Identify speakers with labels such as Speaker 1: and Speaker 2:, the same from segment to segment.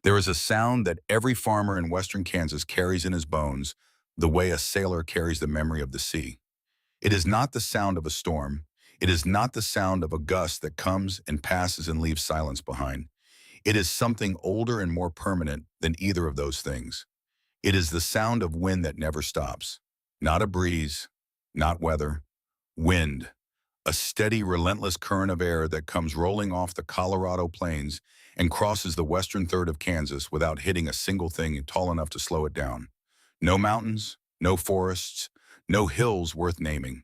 Speaker 1: There is a sound that every farmer in western Kansas carries in his bones, the way a sailor carries the memory of the sea. It is not the sound of a storm. It is not the sound of a gust that comes and passes and leaves silence behind. It is something older and more permanent than either of those things. It is the sound of wind that never stops. Not a breeze, not weather, wind. A steady, relentless current of air that comes rolling off the Colorado plains and crosses the western third of Kansas without hitting a single thing tall enough to slow it down. No mountains, no forests, no hills worth naming.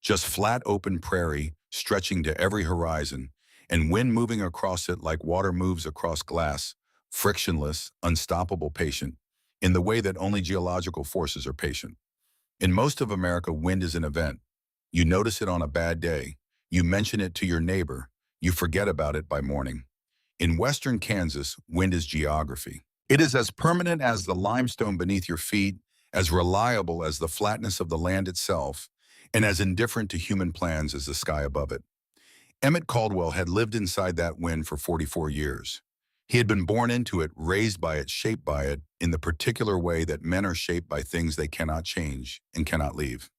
Speaker 1: Just flat open prairie stretching to every horizon, and wind moving across it like water moves across glass, frictionless, unstoppable, patient, in the way that only geological forces are patient. In most of America, wind is an event. You notice it on a bad day. You mention it to your neighbor. You forget about it by morning. In western Kansas, wind is geography. It is as permanent as the limestone beneath your feet, as reliable as the flatness of the land itself, and as indifferent to human plans as the sky above it. Emmett Caldwell had lived inside that wind for 44 years. He had been born into it, raised by it, shaped by it, in the particular way that men are shaped by things they cannot change and cannot leave.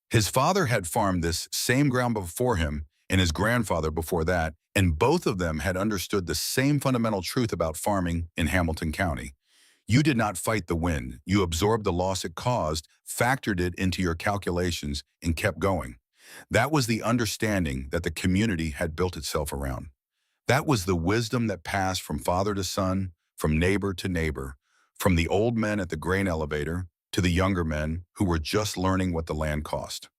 Speaker 1: His father had farmed this same ground before him, and his grandfather before that, and both of them had understood the same fundamental truth about farming in Hamilton County. You did not fight the wind. You absorbed the loss it caused, factored it into your calculations, and kept going. That was the understanding that the community had built itself around. That was the wisdom that passed from father to son, from neighbor to neighbor, from the old men at the grain elevator to the younger men who were just learning what the land cost.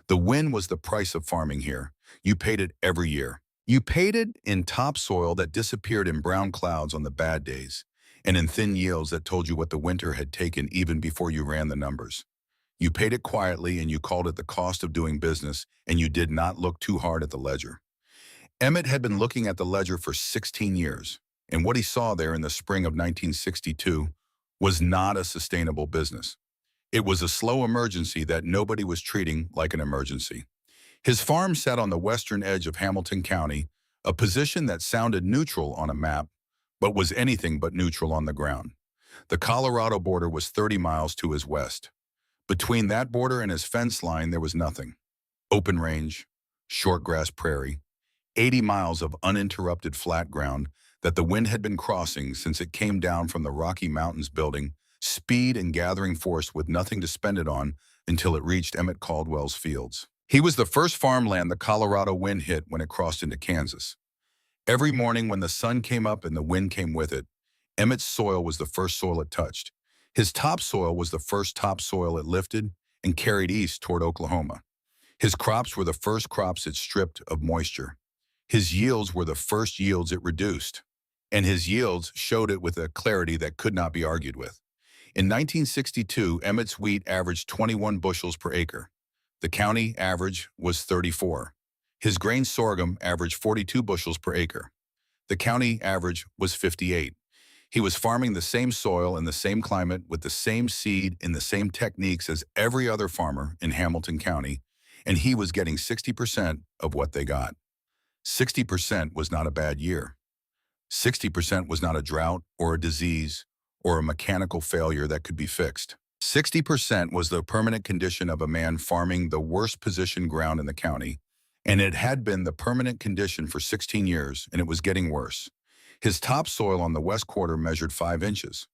Speaker 1: The wind was the price of farming here. You paid it every year. You paid it in topsoil that disappeared in brown clouds on the bad days, and in thin yields that told you what the winter had taken even before you ran the numbers. You paid it quietly, and you called it the cost of doing business, and you did not look too hard at the ledger. Emmett had been looking at the ledger for 16 years, and what he saw there in the spring of 1962 was not a sustainable business. It was a slow emergency that nobody was treating like an emergency. His farm sat on the western edge of Hamilton County, a position that sounded neutral on a map, but was anything but neutral on the ground. The Colorado border was 30 miles to his west. Between that border and his fence line, there was nothing. Open range, short grass prairie, 80 miles of uninterrupted flat ground that the wind had been crossing since it came down from the Rocky Mountains, building speed and gathering force with nothing to spend it on until it reached Emmett Caldwell's fields. He was the first farmland the Colorado wind hit when it crossed into Kansas. Every morning when the sun came up and the wind came with it, Emmett's soil was the first soil it touched. His topsoil was the first topsoil it lifted and carried east toward Oklahoma. His crops were the first crops it stripped of moisture. His yields were the first yields it reduced, and his yields showed it with a clarity that could not be argued with. In 1962, Emmett's wheat averaged 21 bushels per acre. The county average was 34. His grain sorghum averaged 42 bushels per acre. The county average was 58. He was farming the same soil in the same climate with the same seed in the same techniques as every other farmer in Hamilton County, and he was getting 60% of what they got. 60% was not a bad year. 60% was not a drought or a disease or a mechanical failure that could be fixed. 60% was the permanent condition of a man farming the worst positioned ground in the county, and it had been the permanent condition for 16 years, and it was getting worse. His topsoil on the west quarter measured 5 inches.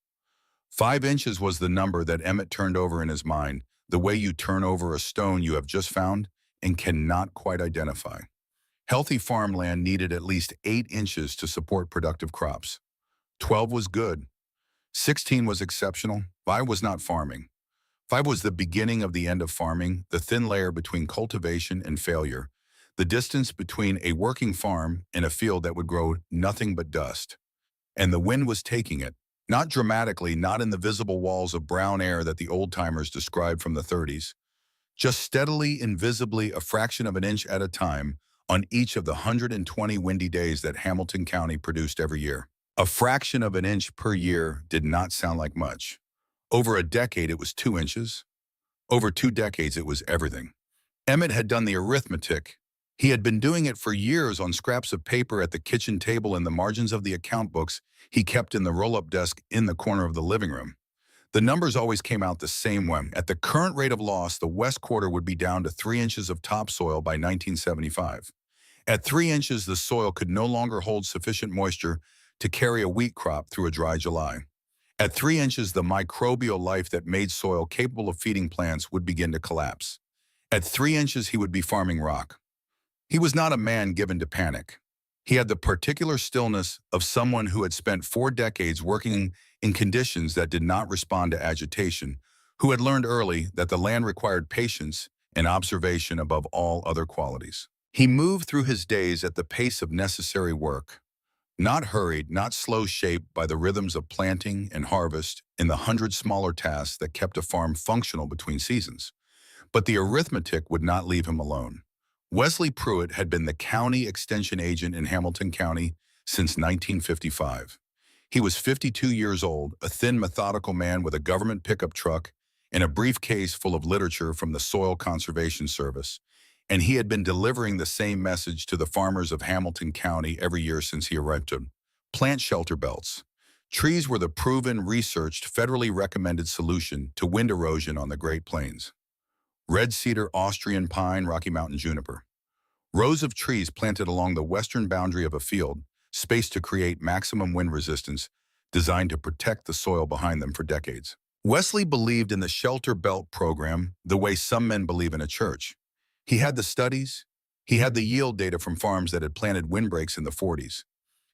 Speaker 1: 5 inches was the number that Emmett turned over in his mind, the way you turn over a stone you have just found and cannot quite identify. Healthy farmland needed at least 8 inches to support productive crops. 12 was good. 16 was exceptional. 5 was not farming. 5 was the beginning of the end of farming, the thin layer between cultivation and failure, the distance between a working farm and a field that would grow nothing but dust. And the wind was taking it, not dramatically, not in the visible walls of brown air that the old-timers described from the 30s, just steadily, invisibly, a fraction of an inch at a time on each of the 120 windy days that Hamilton County produced every year. A fraction of an inch per year did not sound like much. Over a decade, it was 2 inches. Over 2 decades, it was everything. Emmett had done the arithmetic He had been doing it for years on scraps of paper at the kitchen table and the margins of the account books he kept in the roll-up desk in the corner of the living room. The numbers always came out the same way. At the current rate of loss, the West Quarter would be down to 3 inches of topsoil by 1975. At 3 inches, the soil could no longer hold sufficient moisture to carry a wheat crop through a dry July. At 3 inches, the microbial life that made soil capable of feeding plants would begin to collapse. At 3 inches, he would be farming rock. He was not a man given to panic. He had the particular stillness of someone who had spent 4 decades working in conditions that did not respond to agitation, who had learned early that the land required patience and observation above all other qualities. He moved through his days at the pace of necessary work, not hurried, not slow-shaped by the rhythms of planting and harvest in the 100 smaller tasks that kept a farm functional between seasons. But the arithmetic would not leave him alone. Wesley Pruitt had been the county extension agent in Hamilton County since 1955. He was 52 years old, a thin, methodical man with a government pickup truck and a briefcase full of literature from the Soil Conservation Service, and he had been delivering the same message to the farmers of Hamilton County every year since he arrived. Plant shelter belts. Trees were the proven, researched, federally recommended solution to wind erosion on the Great Plains. Red cedar, Austrian pine, Rocky Mountain juniper. Rows of trees planted along the western boundary of a field, spaced to create maximum wind resistance, designed to protect the soil behind them for decades. Wesley believed in the shelter belt program the way some men believe in a church. He had the studies. He had the yield data from farms that had planted windbreaks in the 40s.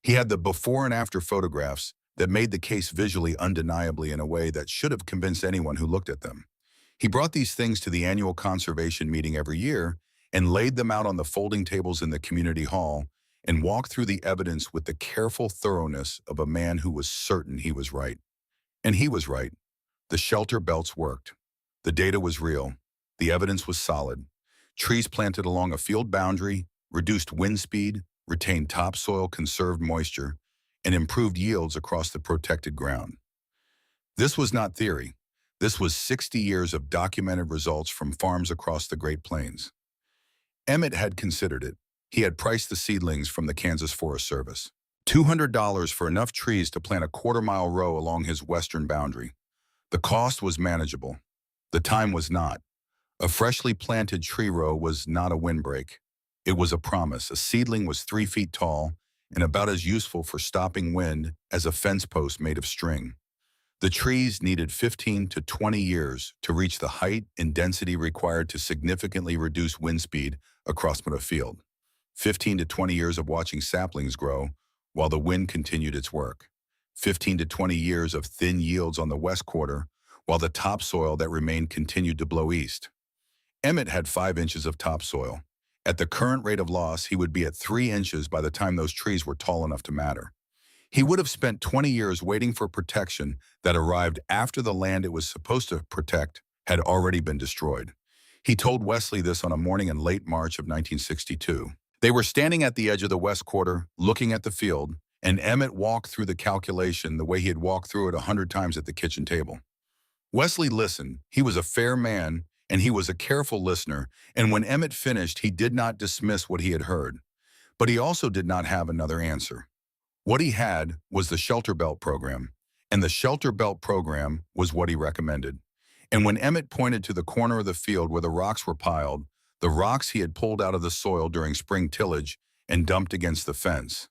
Speaker 1: He had the before and after photographs that made the case visually undeniably in a way that should have convinced anyone who looked at them. He brought these things to the annual conservation meeting every year and laid them out on the folding tables in the community hall and walked through the evidence with the careful thoroughness of a man who was certain he was right. And he was right. The shelter belts worked. The data was real. The evidence was solid. Trees planted along a field boundary reduced wind speed, retained topsoil, conserved moisture, and improved yields across the protected ground. This was not theory. This was 60 years of documented results from farms across the Great Plains. Emmett had considered it. He had priced the seedlings from the Kansas Forest Service. $200 for enough trees to plant a quarter-mile row along his western boundary. The cost was manageable. The time was not. A freshly planted tree row was not a windbreak. It was a promise. A seedling was 3 feet tall and about as useful for stopping wind as a fence post made of string. The trees needed 15 to 20 years to reach the height and density required to significantly reduce wind speed across a field. 15 to 20 years of watching saplings grow while the wind continued its work. 15 to 20 years of thin yields on the west quarter while the topsoil that remained continued to blow east. Emmett had 5 inches of topsoil. At the current rate of loss, he would be at 3 inches by the time those trees were tall enough to matter. He would have spent 20 years waiting for protection that arrived after the land it was supposed to protect had already been destroyed. He told Wesley this on a morning in late March of 1962. They were standing at the edge of the west quarter, looking at the field, and Emmett walked through the calculation the way he had walked through it 100 times at the kitchen table. Wesley listened. He was a fair man, and he was a careful listener, and when Emmett finished, he did not dismiss what he had heard. But he also did not have another answer. What he had was the Shelter Belt program, and the Shelter Belt program was what he recommended. And when Emmett pointed to the corner of the field where the rocks were piled, the rocks he had pulled out of the soil during spring tillage and dumped against the fence,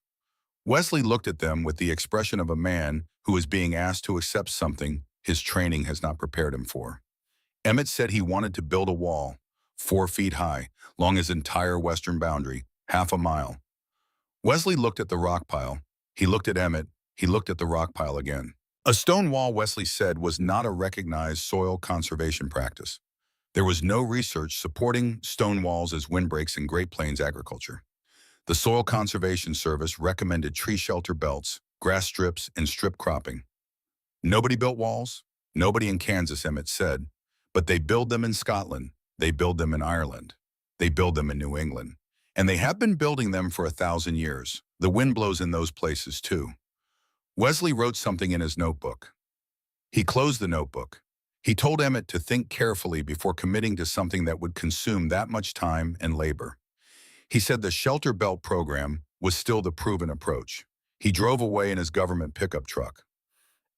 Speaker 1: Wesley looked at them with the expression of a man who is being asked to accept something his training has not prepared him for. Emmett said he wanted to build a wall, 4 feet high, along his entire western boundary, half a mile. Wesley looked at the rock pile. He looked at Emmett. He looked at the rock pile again. A stone wall, Wesley said, was not a recognized soil conservation practice. There was no research supporting stone walls as windbreaks in Great Plains agriculture. The Soil Conservation Service recommended tree shelter belts, grass strips, and strip cropping. Nobody built walls? Nobody in Kansas, Emmett said. But they build them in Scotland. They build them in Ireland. They build them in New England. And they have been building them for 1,000 years. The wind blows in those places too. Wesley wrote something in his notebook. He closed the notebook. He told Emmett to think carefully before committing to something that would consume that much time and labor. He said the shelter belt program was still the proven approach. He drove away in his government pickup truck.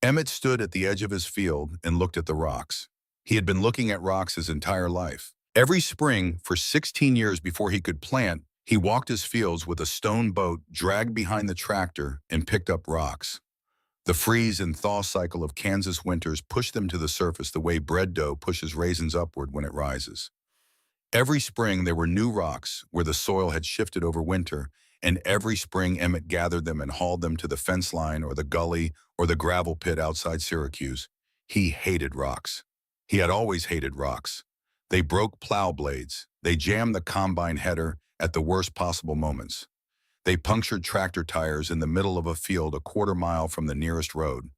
Speaker 1: Emmett stood at the edge of his field and looked at the rocks. He had been looking at rocks his entire life. Every spring, for 16 years before he could plant, he walked his fields with a stone boat dragged behind the tractor and picked up rocks. The freeze and thaw cycle of Kansas winters pushed them to the surface the way bread dough pushes raisins upward when it rises. Every spring there were new rocks where the soil had shifted over winter, and every spring Emmett gathered them and hauled them to the fence line or the gully or the gravel pit outside Syracuse. He hated rocks. He had always hated rocks. They broke plow blades. They jammed the combine header at the worst possible moments. They punctured tractor tires in the middle of a field a quarter mile from the nearest road.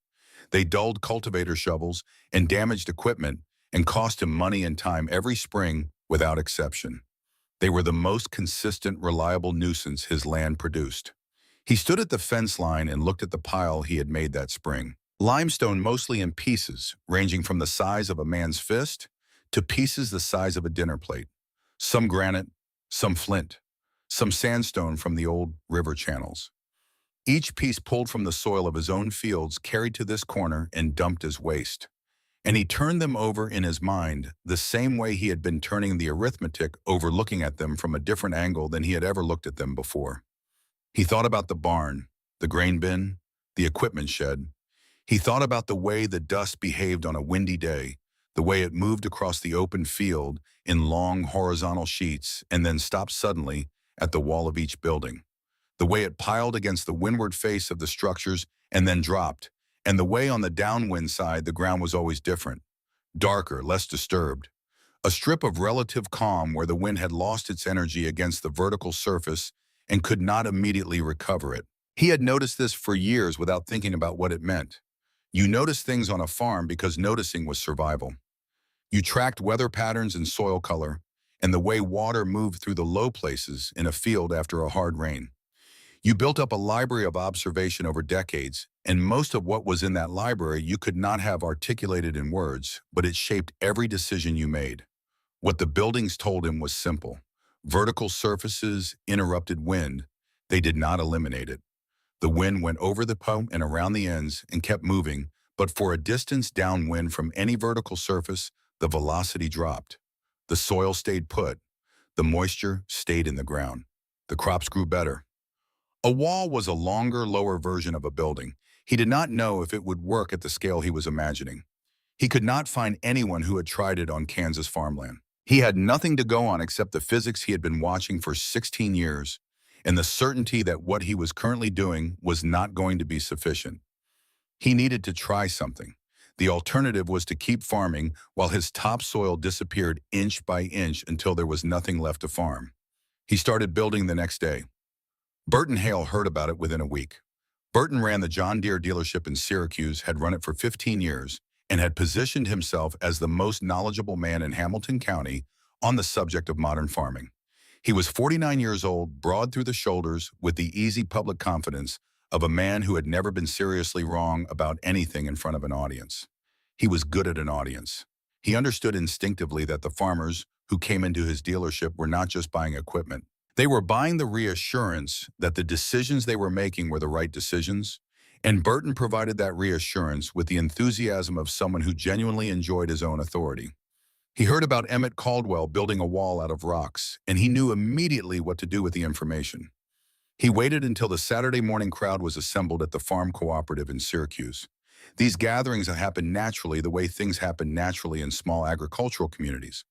Speaker 1: They dulled cultivator shovels and damaged equipment and cost him money and time every spring without exception. They were the most consistent, reliable nuisance his land produced. He stood at the fence line and looked at the pile he had made that spring. Limestone mostly in pieces, ranging from the size of a man's fist to pieces the size of a dinner plate. Some granite, some flint, some sandstone from the old river channels. Each piece pulled from the soil of his own fields, carried to this corner and dumped as waste. And he turned them over in his mind the same way he had been turning the arithmetic over, looking at them from a different angle than he had ever looked at them before. He thought about the barn, the grain bin, the equipment shed. He thought about the way the dust behaved on a windy day, the way it moved across the open field in long horizontal sheets and then stopped suddenly at the wall of each building, the way it piled against the windward face of the structures and then dropped, and the way on the downwind side the ground was always different, darker, less disturbed. A strip of relative calm where the wind had lost its energy against the vertical surface and could not immediately recover it. He had noticed this for years without thinking about what it meant. You noticed things on a farm because noticing was survival. You tracked weather patterns and soil color, and the way water moved through the low places in a field after a hard rain. You built up a library of observation over decades, and most of what was in that library you could not have articulated in words, but it shaped every decision you made. What the buildings told him was simple. Vertical surfaces interrupted wind. They did not eliminate it. The wind went over the pump and around the ends and kept moving, but for a distance downwind from any vertical surface, the velocity dropped. The soil stayed put. The moisture stayed in the ground. The crops grew better. A wall was a longer, lower version of a building. He did not know if it would work at the scale he was imagining. He could not find anyone who had tried it on Kansas farmland. He had nothing to go on except the physics he had been watching for 16 years, and the certainty that what he was currently doing was not going to be sufficient. He needed to try something. The alternative was to keep farming while his topsoil disappeared inch by inch until there was nothing left to farm. He started building the next day. Burton Hale heard about it within a week. Burton ran the John Deere dealership in Syracuse, had run it for 15 years, and had positioned himself as the most knowledgeable man in Hamilton County on the subject of modern farming. He was 49 years old, broad through the shoulders, with the easy public confidence of a man who had never been seriously wrong about anything in front of an audience. He was good at an audience. He understood instinctively that the farmers who came into his dealership were not just buying equipment. They were buying the reassurance that the decisions they were making were the right decisions, and Burton provided that reassurance with the enthusiasm of someone who genuinely enjoyed his own authority. He heard about Emmett Caldwell building a wall out of rocks, and he knew immediately what to do with the information. He waited until the Saturday morning crowd was assembled at the Farm Cooperative in Syracuse. These gatherings happened naturally the way things happen naturally in small agricultural communities.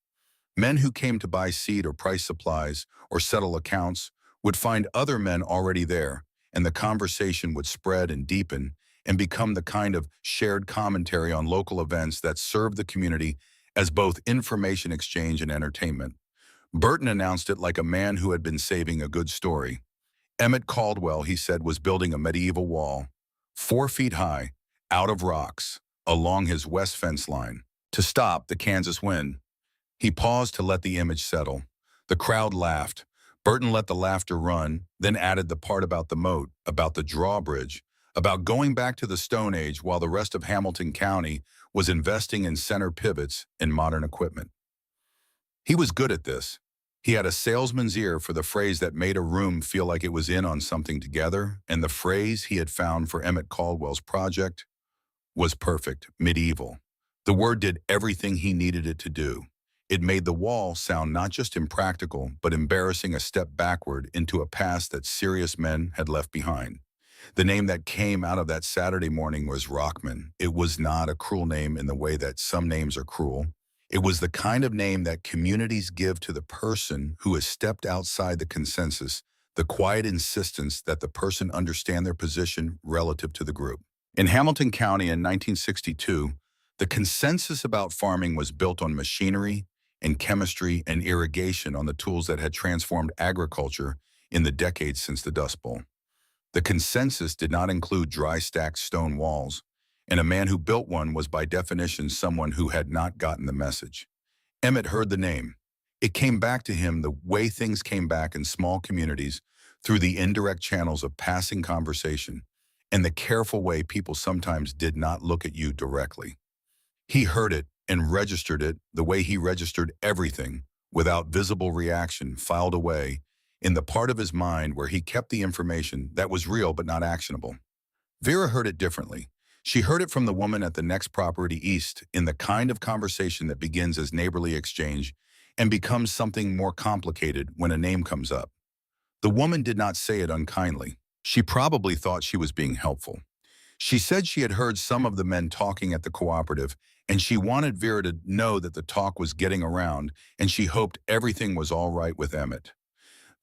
Speaker 1: Men who came to buy seed or price supplies or settle accounts would find other men already there, and the conversation would spread and deepen and become the kind of shared commentary on local events that served the community as both information exchange and entertainment. Burton announced it like a man who had been saving a good story. Emmett Caldwell, he said, was building a medieval wall, 4 feet high, out of rocks, along his west fence line, to stop the Kansas wind. He paused to let the image settle. The crowd laughed. Burton let the laughter run, then added the part about the moat, about the drawbridge, about going back to the Stone Age while the rest of Hamilton County was investing in center pivots and modern equipment. He was good at this. He had a salesman's ear for the phrase that made a room feel like it was in on something together, and the phrase he had found for Emmett Caldwell's project was perfect, medieval. The word did everything he needed it to do. It made the wall sound not just impractical, but embarrassing, a step backward into a past that serious men had left behind. The name that came out of that Saturday morning was Rockman. It was not a cruel name in the way that some names are cruel. It was the kind of name that communities give to the person who has stepped outside the consensus, the quiet insistence that the person understand their position relative to the group. In Hamilton County in 1962, the consensus about farming was built on machinery and chemistry and irrigation, on the tools that had transformed agriculture in the decades since the Dust Bowl. The consensus did not include dry stacked stone walls, and a man who built one was by definition someone who had not gotten the message. Emmett heard the name. It came back to him the way things came back in small communities, through the indirect channels of passing conversation and the careful way people sometimes did not look at you directly. He heard it and registered it the way he registered everything, without visible reaction, filed away in the part of his mind where he kept the information that was real but not actionable. Vera heard it differently. She heard it from the woman at the next property east, in the kind of conversation that begins as neighborly exchange and becomes something more complicated when a name comes up. The woman did not say it unkindly. She probably thought she was being helpful. She said she had heard some of the men talking at the cooperative, and she wanted Vera to know that the talk was getting around, and she hoped everything was all right with Emmett.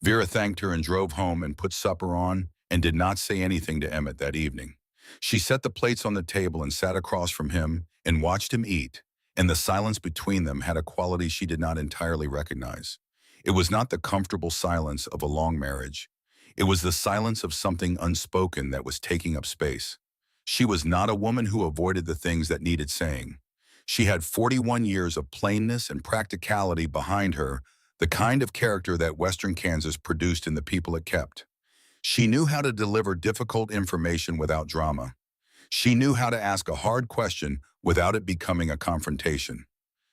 Speaker 1: Vera thanked her and drove home and put supper on, and did not say anything to Emmett that evening. She set the plates on the table and sat across from him and watched him eat, and the silence between them had a quality she did not entirely recognize. It was not the comfortable silence of a long marriage. It was the silence of something unspoken that was taking up space. She was not a woman who avoided the things that needed saying. She had 41 years of plainness and practicality behind her, the kind of character that Western Kansas produced in the people it kept. She knew how to deliver difficult information without drama. She knew how to ask a hard question without it becoming a confrontation.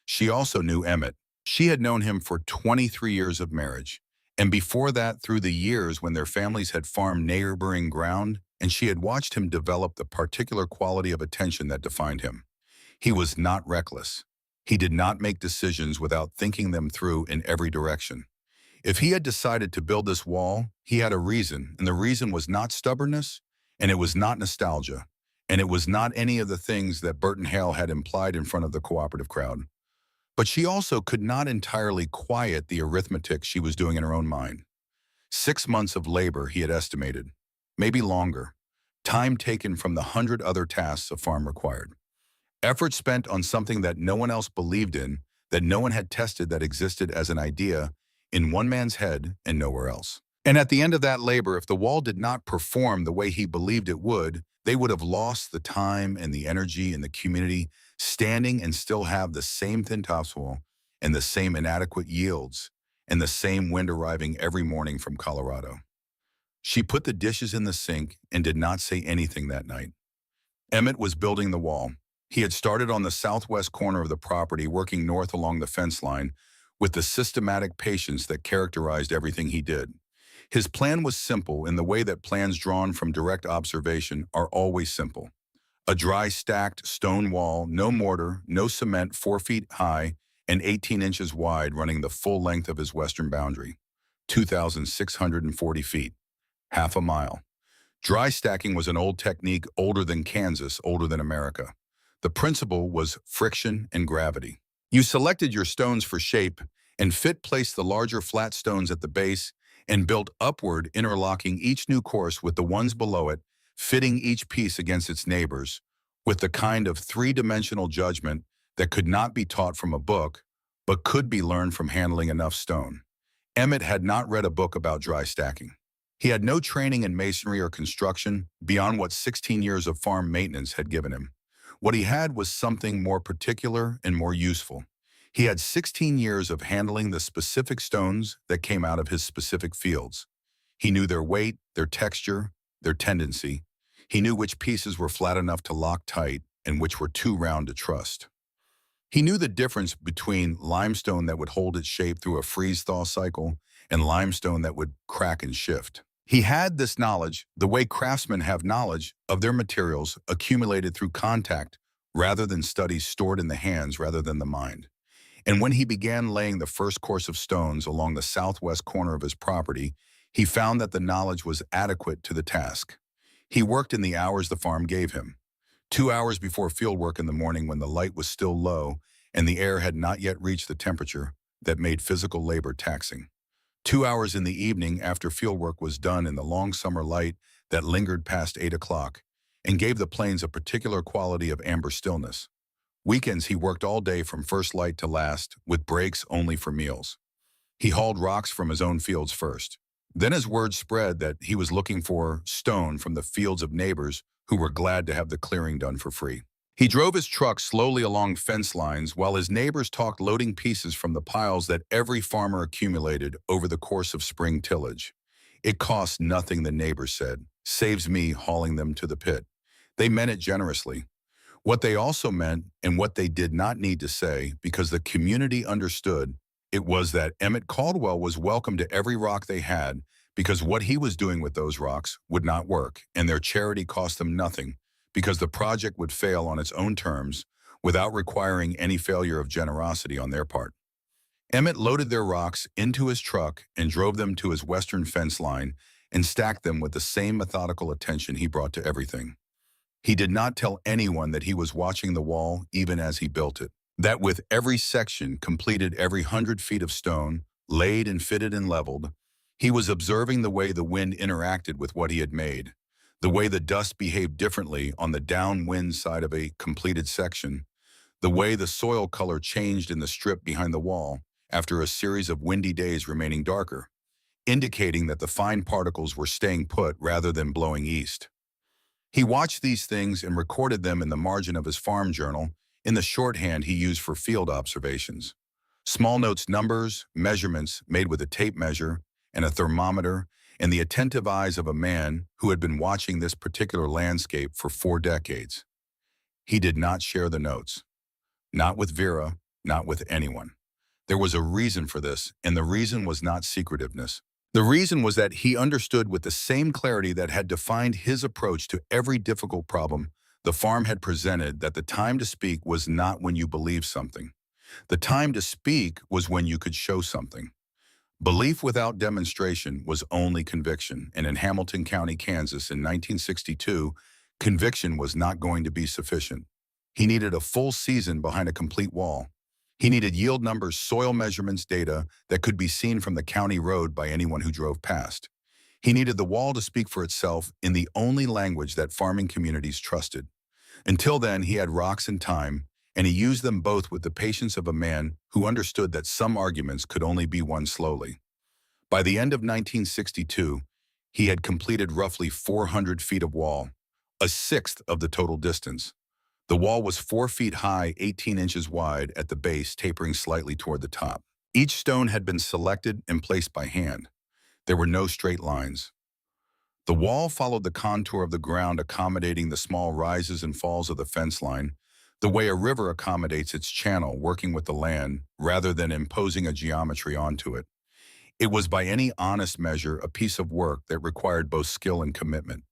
Speaker 1: She also knew Emmett. She had known him for 23 years of marriage, and before that through the years when their families had farmed neighboring ground, and she had watched him develop the particular quality of attention that defined him. He was not reckless. He did not make decisions without thinking them through in every direction. If he had decided to build this wall, he had a reason, and the reason was not stubbornness, and it was not nostalgia, and it was not any of the things that Burton Hale had implied in front of the cooperative crowd. But she also could not entirely quiet the arithmetic she was doing in her own mind. 6 months of labor, he had estimated, maybe longer, time taken from the 100 other tasks a farm required. Effort spent on something that no one else believed in, that no one had tested, that existed as an idea in one man's head and nowhere else. And at the end of that labor, if the wall did not perform the way he believed it would, they would have lost the time and the energy and the community standing and still have the same thin topsoil and the same inadequate yields and the same wind arriving every morning from Colorado. She put the dishes in the sink and did not say anything that night. Emmett was building the wall. He had started on the southwest corner of the property, working north along the fence line with the systematic patience that characterized everything he did. His plan was simple in the way that plans drawn from direct observation are always simple. A dry stacked stone wall, no mortar, no cement, 4 feet high and 18 inches wide, running the full length of his western boundary, 2,640 feet, half a mile. Dry stacking was an old technique, older than Kansas, older than America. The principle was friction and gravity. You selected your stones for shape and fit, placed the larger flat stones at the base, and built upward, interlocking each new course with the ones below it, fitting each piece against its neighbors, with the kind of three-dimensional judgment that could not be taught from a book, but could be learned from handling enough stone. Emmett had not read a book about dry stacking. He had no training in masonry or construction beyond what 16 years of farm maintenance had given him. What he had was something more particular and more useful. He had 16 years of handling the specific stones that came out of his specific fields. He knew their weight, their texture, their tendency. He knew which pieces were flat enough to lock tight and which were too round to trust. He knew the difference between limestone that would hold its shape through a freeze-thaw cycle and limestone that would crack and shift. He had this knowledge, the way craftsmen have knowledge of their materials accumulated through contact rather than studies stored in the hands rather than the mind. And when he began laying the first course of stones along the southwest corner of his property, he found that the knowledge was adequate to the task. He worked in the hours the farm gave him. 2 hours before fieldwork in the morning when the light was still low and the air had not yet reached the temperature that made physical labor taxing. 2 hours in the evening after fieldwork was done in the long summer light that lingered past 8 o'clock and gave the plains a particular quality of amber stillness. Weekends he worked all day from first light to last, with breaks only for meals. He hauled rocks from his own fields first. Then as word spread that he was looking for stone from the fields of neighbors who were glad to have the clearing done for free. He drove his truck slowly along fence lines while his neighbors talked loading pieces from the piles that every farmer accumulated over the course of spring tillage. It costs nothing, the neighbors said. Saves me hauling them to the pit. They meant it generously. What they also meant, and what they did not need to say, because the community understood, it was that Emmett Caldwell was welcome to every rock they had, because what he was doing with those rocks would not work, and their charity cost them nothing, because the project would fail on its own terms without requiring any failure of generosity on their part. Emmett loaded their rocks into his truck and drove them to his western fence line and stacked them with the same methodical attention he brought to everything. He did not tell anyone that he was watching the wall even as he built it, that with every section completed, every 100 feet of stone, laid and fitted and leveled, he was observing the way the wind interacted with what he had made, the way the dust behaved differently on the downwind side of a completed section, the way the soil color changed in the strip behind the wall after a series of windy days remaining darker, indicating that the fine particles were staying put rather than blowing east. He watched these things and recorded them in the margin of his farm journal in the shorthand he used for field observations. Small notes, numbers, measurements made with a tape measure and a thermometer, and the attentive eyes of a man who had been watching this particular landscape for 4 decades. He did not share the notes. Not with Vera, not with anyone. There was a reason for this, and the reason was not secretiveness. The reason was that he understood with the same clarity that had defined his approach to every difficult problem the farm had presented that the time to speak was not when you believed something. The time to speak was when you could show something. Belief without demonstration was only conviction, and in Hamilton County, Kansas in 1962, conviction was not going to be sufficient. He needed a full season behind a complete wall. He needed yield numbers, soil measurements, data that could be seen from the county road by anyone who drove past. He needed the wall to speak for itself in the only language that farming communities trusted. Until then, he had rocks and time, and he used them both with the patience of a man who understood that some arguments could only be won slowly. By the end of 1962, he had completed roughly 400 feet of wall, a sixth of the total distance. The wall was 4 feet high, 18 inches wide at the base, tapering slightly toward the top. Each stone had been selected and placed by hand. There were no straight lines. The wall followed the contour of the ground, accommodating the small rises and falls of the fence line, the way a river accommodates its channel, working with the land rather than imposing a geometry onto it. It was by any honest measure a piece of work that required both skill and commitment.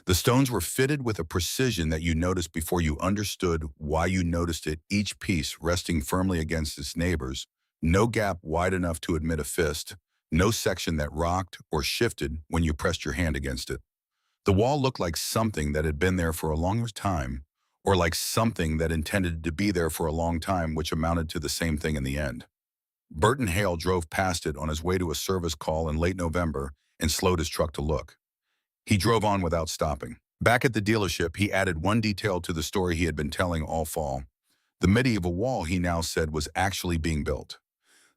Speaker 1: The stones were fitted with a precision that you noticed before you understood why you noticed it, each piece resting firmly against its neighbors, no gap wide enough to admit a fist, no section that rocked or shifted when you pressed your hand against it. The wall looked like something that had been there for a long time, or like something that intended to be there for a long time, which amounted to the same thing in the end. Burton Hale drove past it on his way to a service call in late November and slowed his truck to look. He drove on without stopping. Back at the dealership, he added one detail to the story he had been telling all fall. The medieval wall, he now said, was actually being built.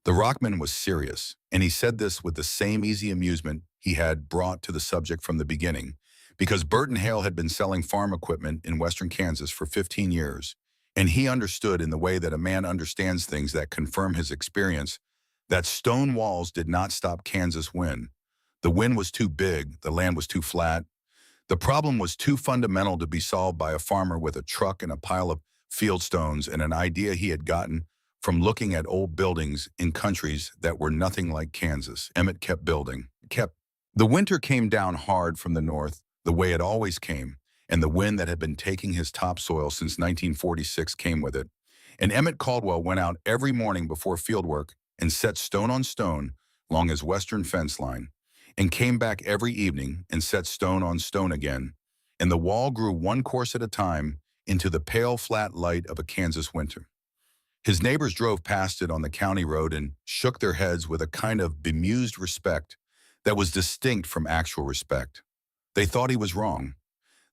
Speaker 1: The rockman was serious, and he said this with the same easy amusement he had brought to the subject from the beginning, because Burton Hale had been selling farm equipment in western Kansas for 15 years, and he understood in the way that a man understands things that confirm his experience that stone walls did not stop Kansas wind. The wind was too big, the land was too flat. The problem was too fundamental to be solved by a farmer with a truck and a pile of fieldstones, and an idea he had gotten from looking at old buildings in countries that were nothing like Kansas. Emmett kept building. The winter came down hard from the north, the way it always came, and the wind that had been taking his topsoil since 1946 came with it. And Emmett Caldwell went out every morning before fieldwork and set stone on stone along his western fence line, and came back every evening and set stone on stone again. And the wall grew one course at a time into the pale flat light of a Kansas winter. His neighbors drove past it on the county road and shook their heads with a kind of bemused respect that was distinct from actual respect. They thought he was wrong.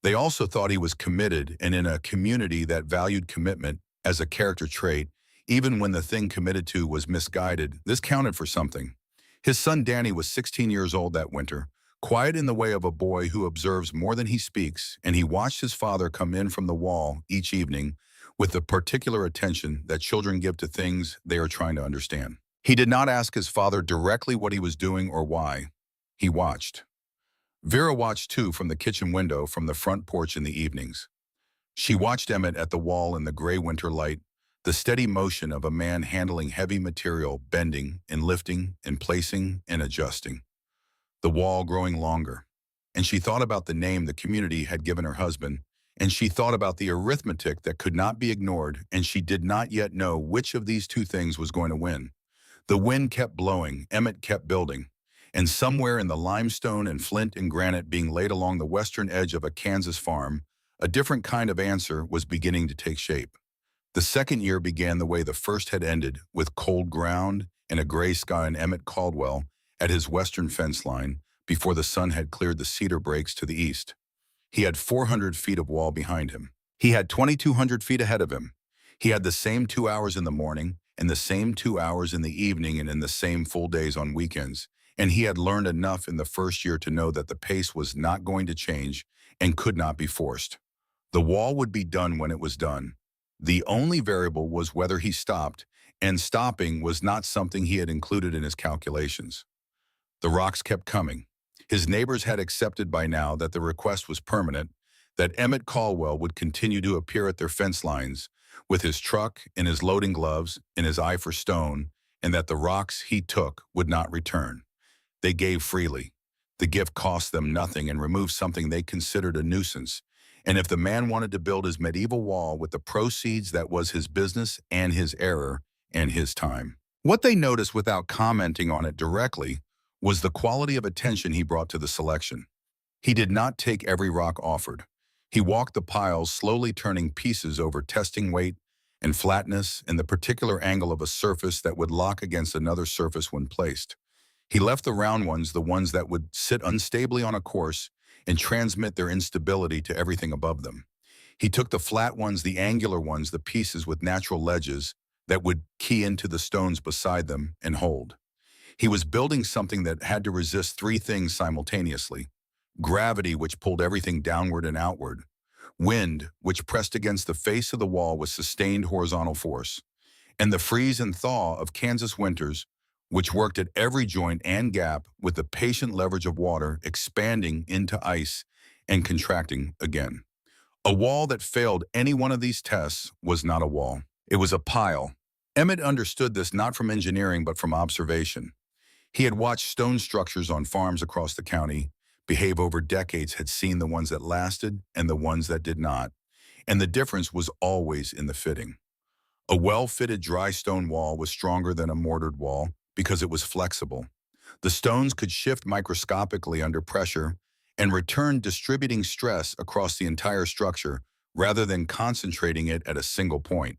Speaker 1: They also thought he was committed, and in a community that valued commitment as a character trait, even when the thing committed to was misguided, this counted for something. His son Danny was 16 years old that winter, quiet in the way of a boy who observes more than he speaks, and he watched his father come in from the wall each evening with the particular attention that children give to things they are trying to understand. He did not ask his father directly what he was doing or why. He watched. Vera watched too from the kitchen window from the front porch in the evenings. She watched Emmett at the wall in the gray winter light, the steady motion of a man handling heavy material, bending and lifting and placing and adjusting. The wall growing longer. And she thought about the name the community had given her husband, and she thought about the arithmetic that could not be ignored, and she did not yet know which of these two things was going to win. The wind kept blowing, Emmett kept building, and somewhere in the limestone and flint and granite being laid along the western edge of a Kansas farm, a different kind of answer was beginning to take shape. The second year began the way the first had ended, with cold ground and a gray sky, and Emmett Caldwell at his western fence line before the sun had cleared the cedar breaks to the east. He had 400 feet of wall behind him. He had 2,200 feet ahead of him. He had the same 2 hours in the morning and the same 2 hours in the evening and in the same full days on weekends. And he had learned enough in the first year to know that the pace was not going to change and could not be forced. The wall would be done when it was done. The only variable was whether he stopped, and stopping was not something he had included in his calculations. The rocks kept coming. His neighbors had accepted by now that the request was permanent, that Emmett Caldwell would continue to appear at their fence lines with his truck and his loading gloves and his eye for stone, and that the rocks he took would not return. They gave freely. The gift cost them nothing and removed something they considered a nuisance. And if the man wanted to build his medieval wall with the proceeds, that was his business and his error and his time. What they noticed without commenting on it directly was the quality of attention he brought to the selection. He did not take every rock offered. He walked the piles, slowly turning pieces over, testing weight and flatness and the particular angle of a surface that would lock against another surface when placed. He left the round ones, the ones that would sit unstably on a course and transmit their instability to everything above them. He took the flat ones, the angular ones, the pieces with natural ledges that would key into the stones beside them and hold. He was building something that had to resist three things simultaneously: gravity, which pulled everything downward and outward; wind, which pressed against the face of the wall with sustained horizontal force; and the freeze and thaw of Kansas winters, which worked at every joint and gap with the patient leverage of water expanding into ice and contracting again. A wall that failed any one of these tests was not a wall. It was a pile. Emmett understood this not from engineering but from observation. He had watched stone structures on farms across the county behave over decades, had seen the ones that lasted and the ones that did not, and the difference was always in the fitting. A well-fitted dry stone wall was stronger than a mortared wall because it was flexible. The stones could shift microscopically under pressure and return, distributing stress across the entire structure rather than concentrating it at a single point.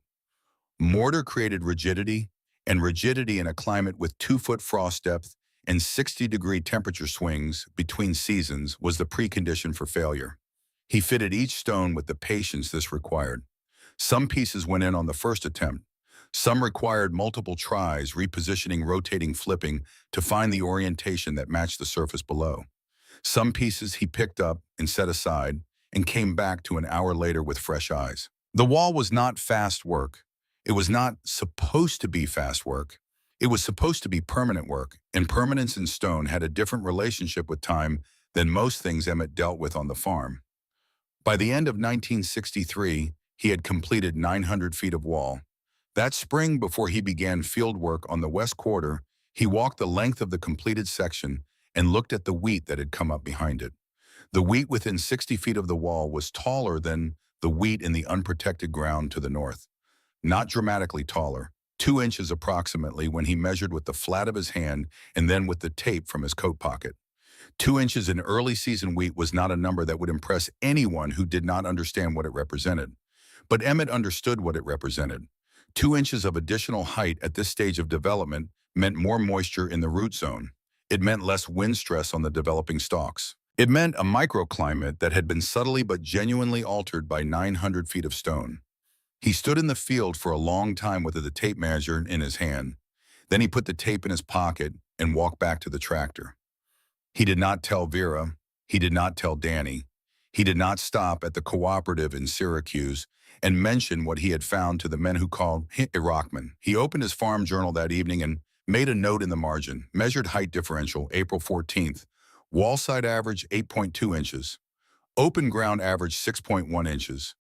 Speaker 1: Mortar created rigidity, and rigidity in a climate with 2-foot frost depth and 60-degree temperature swings between seasons was the precondition for failure. He fitted each stone with the patience this required. Some pieces went in on the first attempt. Some required multiple tries, repositioning, rotating, flipping to find the orientation that matched the surface below. Some pieces he picked up and set aside and came back to an hour later with fresh eyes. The wall was not fast work. It was not supposed to be fast work. It was supposed to be permanent work, and permanence in stone had a different relationship with time than most things Emmett dealt with on the farm. By the end of 1963, he had completed 900 feet of wall. That spring, before he began field work on the west quarter, he walked the length of the completed section and looked at the wheat that had come up behind it. The wheat within 60 feet of the wall was taller than the wheat in the unprotected ground to the north. Not dramatically taller, 2 inches approximately when he measured with the flat of his hand and then with the tape from his coat pocket. 2 inches in early season wheat was not a number that would impress anyone who did not understand what it represented. But Emmett understood what it represented. 2 inches of additional height at this stage of development meant more moisture in the root zone. It meant less wind stress on the developing stalks. It meant a microclimate that had been subtly but genuinely altered by 900 feet of stone. He stood in the field for a long time with the tape measure in his hand. Then he put the tape in his pocket and walked back to the tractor. He did not tell Vera. He did not tell Danny. He did not stop at the cooperative in Syracuse and mention what he had found to the men who called him a rockman. He opened his farm journal that evening and made a note in the margin. Measured height differential, April 14th. Wall side average, 8.2 inches. Open ground average, 6.1 inches.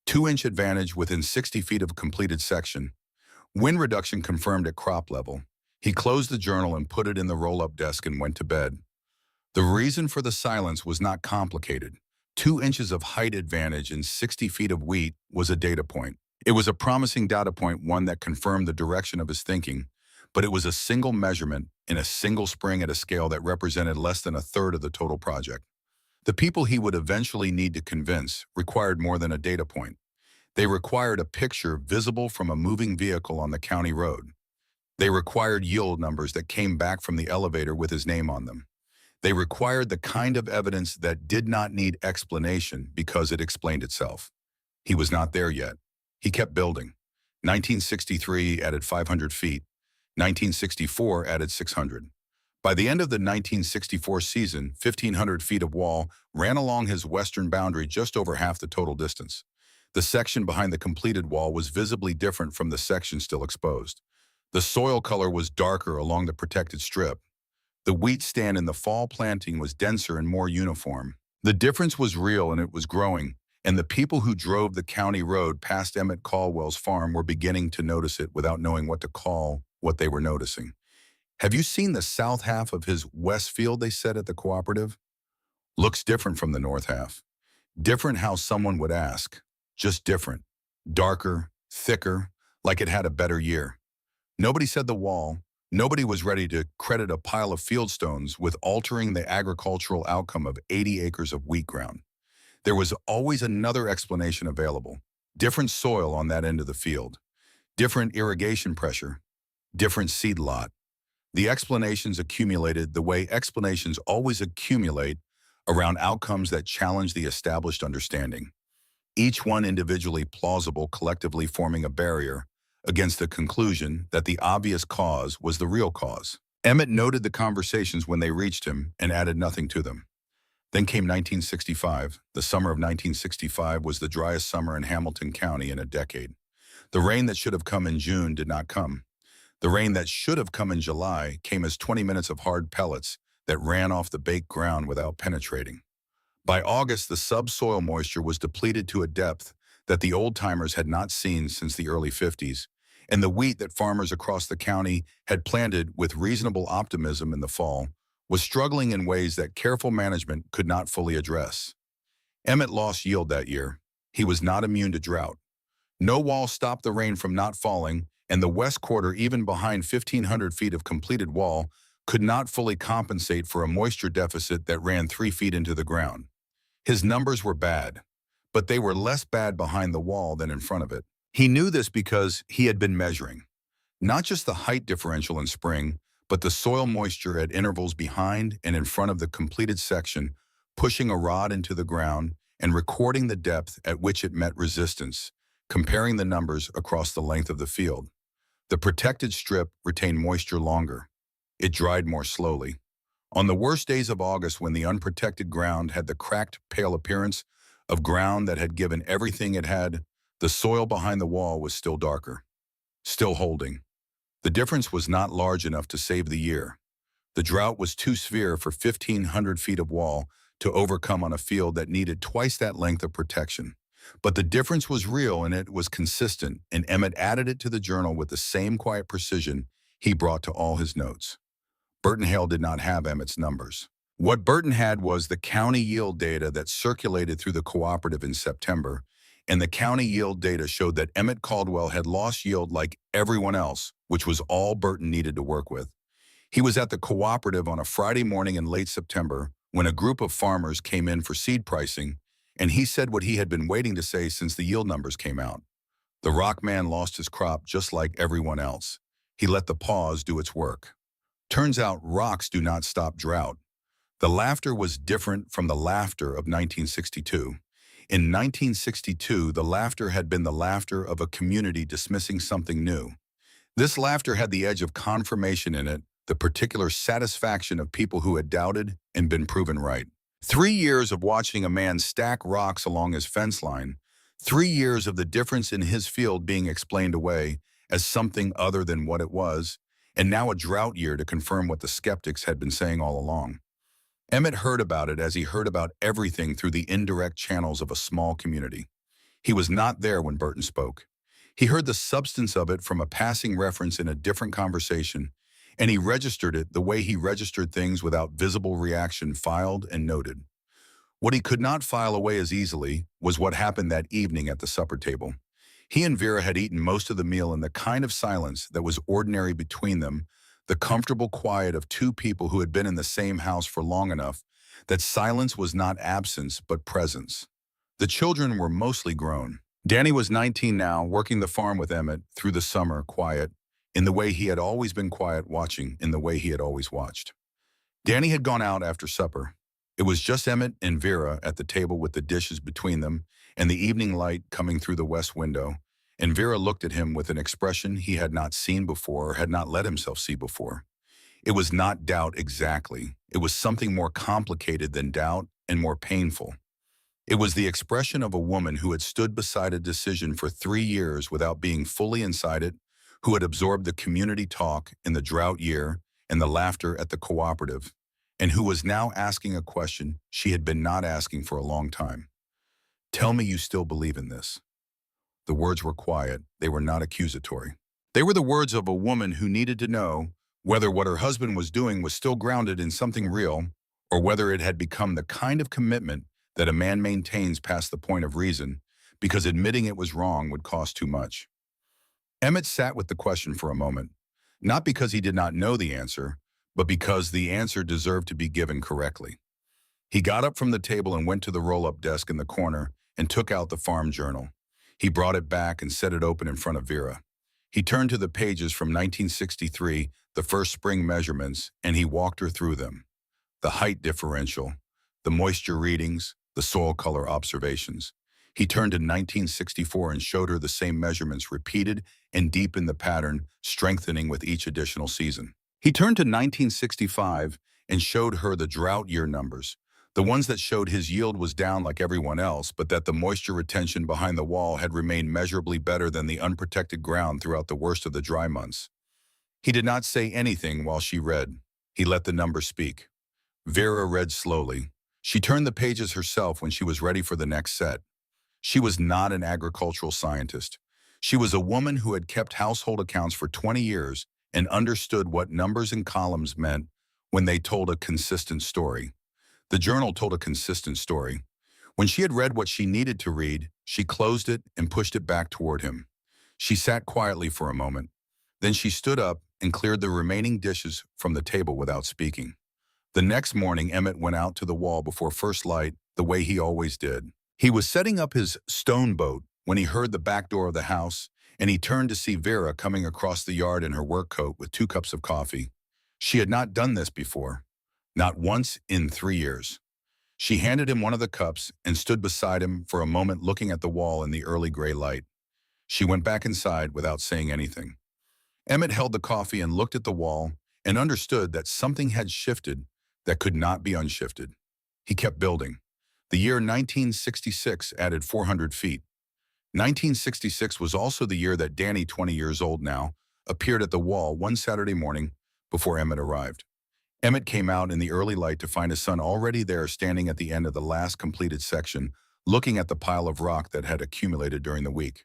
Speaker 1: 2-inch advantage within 60 feet of completed section. Wind reduction confirmed at crop level. He closed the journal and put it in the roll-up desk and went to bed. The reason for the silence was not complicated. 2 inches of height advantage in 60 feet of wheat was a data point. It was a promising data point, one that confirmed the direction of his thinking, but it was a single measurement in a single spring at a scale that represented less than a third of the total project. The people he would eventually need to convince required more than a data point. They required a picture visible from a moving vehicle on the county road. They required yield numbers that came back from the elevator with his name on them. They required the kind of evidence that did not need explanation because it explained itself. He was not there yet. He kept building. 1963 added 500 feet. 1964 added 600. By the end of the 1964 season, 1,500 feet of wall ran along his western boundary, just over half the total distance. The section behind the completed wall was visibly different from the section still exposed. The soil color was darker along the protected strip. The wheat stand in the fall planting was denser and more uniform. The difference was real and it was growing, and the people who drove the county road past Emmett Caldwell's farm were beginning to notice it without knowing what to call what they were noticing. "Have you seen the south half of his west field?" they said at the cooperative. "Looks different from the north half." Different how someone would ask. Just different. Darker, thicker, like it had a better year. Nobody said the wall. Nobody was ready to credit a pile of fieldstones with altering the agricultural outcome of 80 acres of wheat ground. There was always another explanation available. Different soil on that end of the field. Different irrigation pressure. Different seed lot. The explanations accumulated the way explanations always accumulate around outcomes that challenge the established understanding. Each one individually plausible, collectively forming a barrier against the conclusion that the obvious cause was the real cause. Emmett noted the conversations when they reached him and added nothing to them. Then came 1965. The summer of 1965 was the driest summer in Hamilton County in a decade. The rain that should have come in June did not come. The rain that should have come in July came as 20 minutes of hard pellets that ran off the baked ground without penetrating. By August, the subsoil moisture was depleted to a depth that the old-timers had not seen since the early 50s, and the wheat that farmers across the county had planted with reasonable optimism in the fall was struggling in ways that careful management could not fully address. Emmett lost yield that year. He was not immune to drought. No wall stopped the rain from not falling, and the west quarter, even behind 1,500 feet of completed wall, could not fully compensate for a moisture deficit that ran 3 feet into the ground. His numbers were bad, but they were less bad behind the wall than in front of it. He knew this because he had been measuring, not just the height differential in spring, but the soil moisture at intervals behind and in front of the completed section, pushing a rod into the ground and recording the depth at which it met resistance, comparing the numbers across the length of the field. The protected strip retained moisture longer. It dried more slowly. On the worst days of August, when the unprotected ground had the cracked, pale appearance of ground that had given everything it had, the soil behind the wall was still darker, still holding. The difference was not large enough to save the year. The drought was too severe for 1,500 feet of wall to overcome on a field that needed twice that length of protection. But the difference was real and it was consistent, and Emmett added it to the journal with the same quiet precision he brought to all his notes. Burton Hale did not have Emmett's numbers. What Burton had was the county yield data that circulated through the cooperative in September, and the county yield data showed that Emmett Caldwell had lost yield like everyone else, which was all Burton needed to work with. He was at the cooperative on a Friday morning in late September when a group of farmers came in for seed pricing, and he said what he had been waiting to say since the yield numbers came out. The rock man lost his crop just like everyone else. He let the pause do its work. Turns out rocks do not stop drought. The laughter was different from the laughter of 1962. In 1962, the laughter had been the laughter of a community dismissing something new. This laughter had the edge of confirmation in it, the particular satisfaction of people who had doubted and been proven right. 3 years of watching a man stack rocks along his fence line, 3 years of the difference in his field being explained away as something other than what it was, and now a drought year to confirm what the skeptics had been saying all along. Emmett heard about it as he heard about everything through the indirect channels of a small community. He was not there when Burton spoke. He heard the substance of it from a passing reference in a different conversation, and he registered it the way he registered things without visible reaction, filed and noted. What he could not file away as easily was what happened that evening at the supper table. He and Vera had eaten most of the meal in the kind of silence that was ordinary between them, the comfortable quiet of two people who had been in the same house for long enough that silence was not absence but presence. The children were mostly grown. Danny was 19 now, working the farm with Emmett through the summer, quiet, in the way he had always been quiet, watching in the way he had always watched. Danny had gone out after supper. It was just Emmett and Vera at the table with the dishes between them and the evening light coming through the west window, and Vera looked at him with an expression he had not seen before or had not let himself see before. It was not doubt exactly. It was something more complicated than doubt and more painful. It was the expression of a woman who had stood beside a decision for 3 years without being fully inside it, who had absorbed the community talk in the drought year and the laughter at the cooperative, and who was now asking a question she had been not asking for a long time. Tell me you still believe in this. The words were quiet. They were not accusatory. They were the words of a woman who needed to know whether what her husband was doing was still grounded in something real or whether it had become the kind of commitment that a man maintains past the point of reason because admitting it was wrong would cost too much. Emmett sat with the question for a moment, not because he did not know the answer, but because the answer deserved to be given correctly. He got up from the table and went to the roll-up desk in the corner and took out the farm journal. He brought it back and set it open in front of Vera. He turned to the pages from 1963, the first spring measurements, and he walked her through them. The height differential, the moisture readings, the soil color observations. He turned to 1964 and showed her the same measurements repeated and deepened the pattern, strengthening with each additional season. He turned to 1965 and showed her the drought year numbers, the ones that showed his yield was down like everyone else, but that the moisture retention behind the wall had remained measurably better than the unprotected ground throughout the worst of the dry months. He did not say anything while she read. He let the numbers speak. Vera read slowly. She turned the pages herself when she was ready for the next set. She was not an agricultural scientist. She was a woman who had kept household accounts for 20 years and understood what numbers and columns meant when they told a consistent story. The journal told a consistent story. When she had read what she needed to read, she closed it and pushed it back toward him. She sat quietly for a moment. Then she stood up and cleared the remaining dishes from the table without speaking. The next morning, Emmett went out to the wall before first light the way he always did. He was setting up his stone boat when he heard the back door of the house, and he turned to see Vera coming across the yard in her work coat with 2 cups of coffee. She had not done this before. Not once in 3 years. She handed him one of the cups and stood beside him for a moment looking at the wall in the early gray light. She went back inside without saying anything. Emmett held the coffee and looked at the wall and understood that something had shifted that could not be unshifted. He kept building. The year 1966 added 400 feet. 1966 was also the year that Danny, 20 years old now, appeared at the wall one Saturday morning before Emmett arrived. Emmett came out in the early light to find his son already there standing at the end of the last completed section, looking at the pile of rock that had accumulated during the week.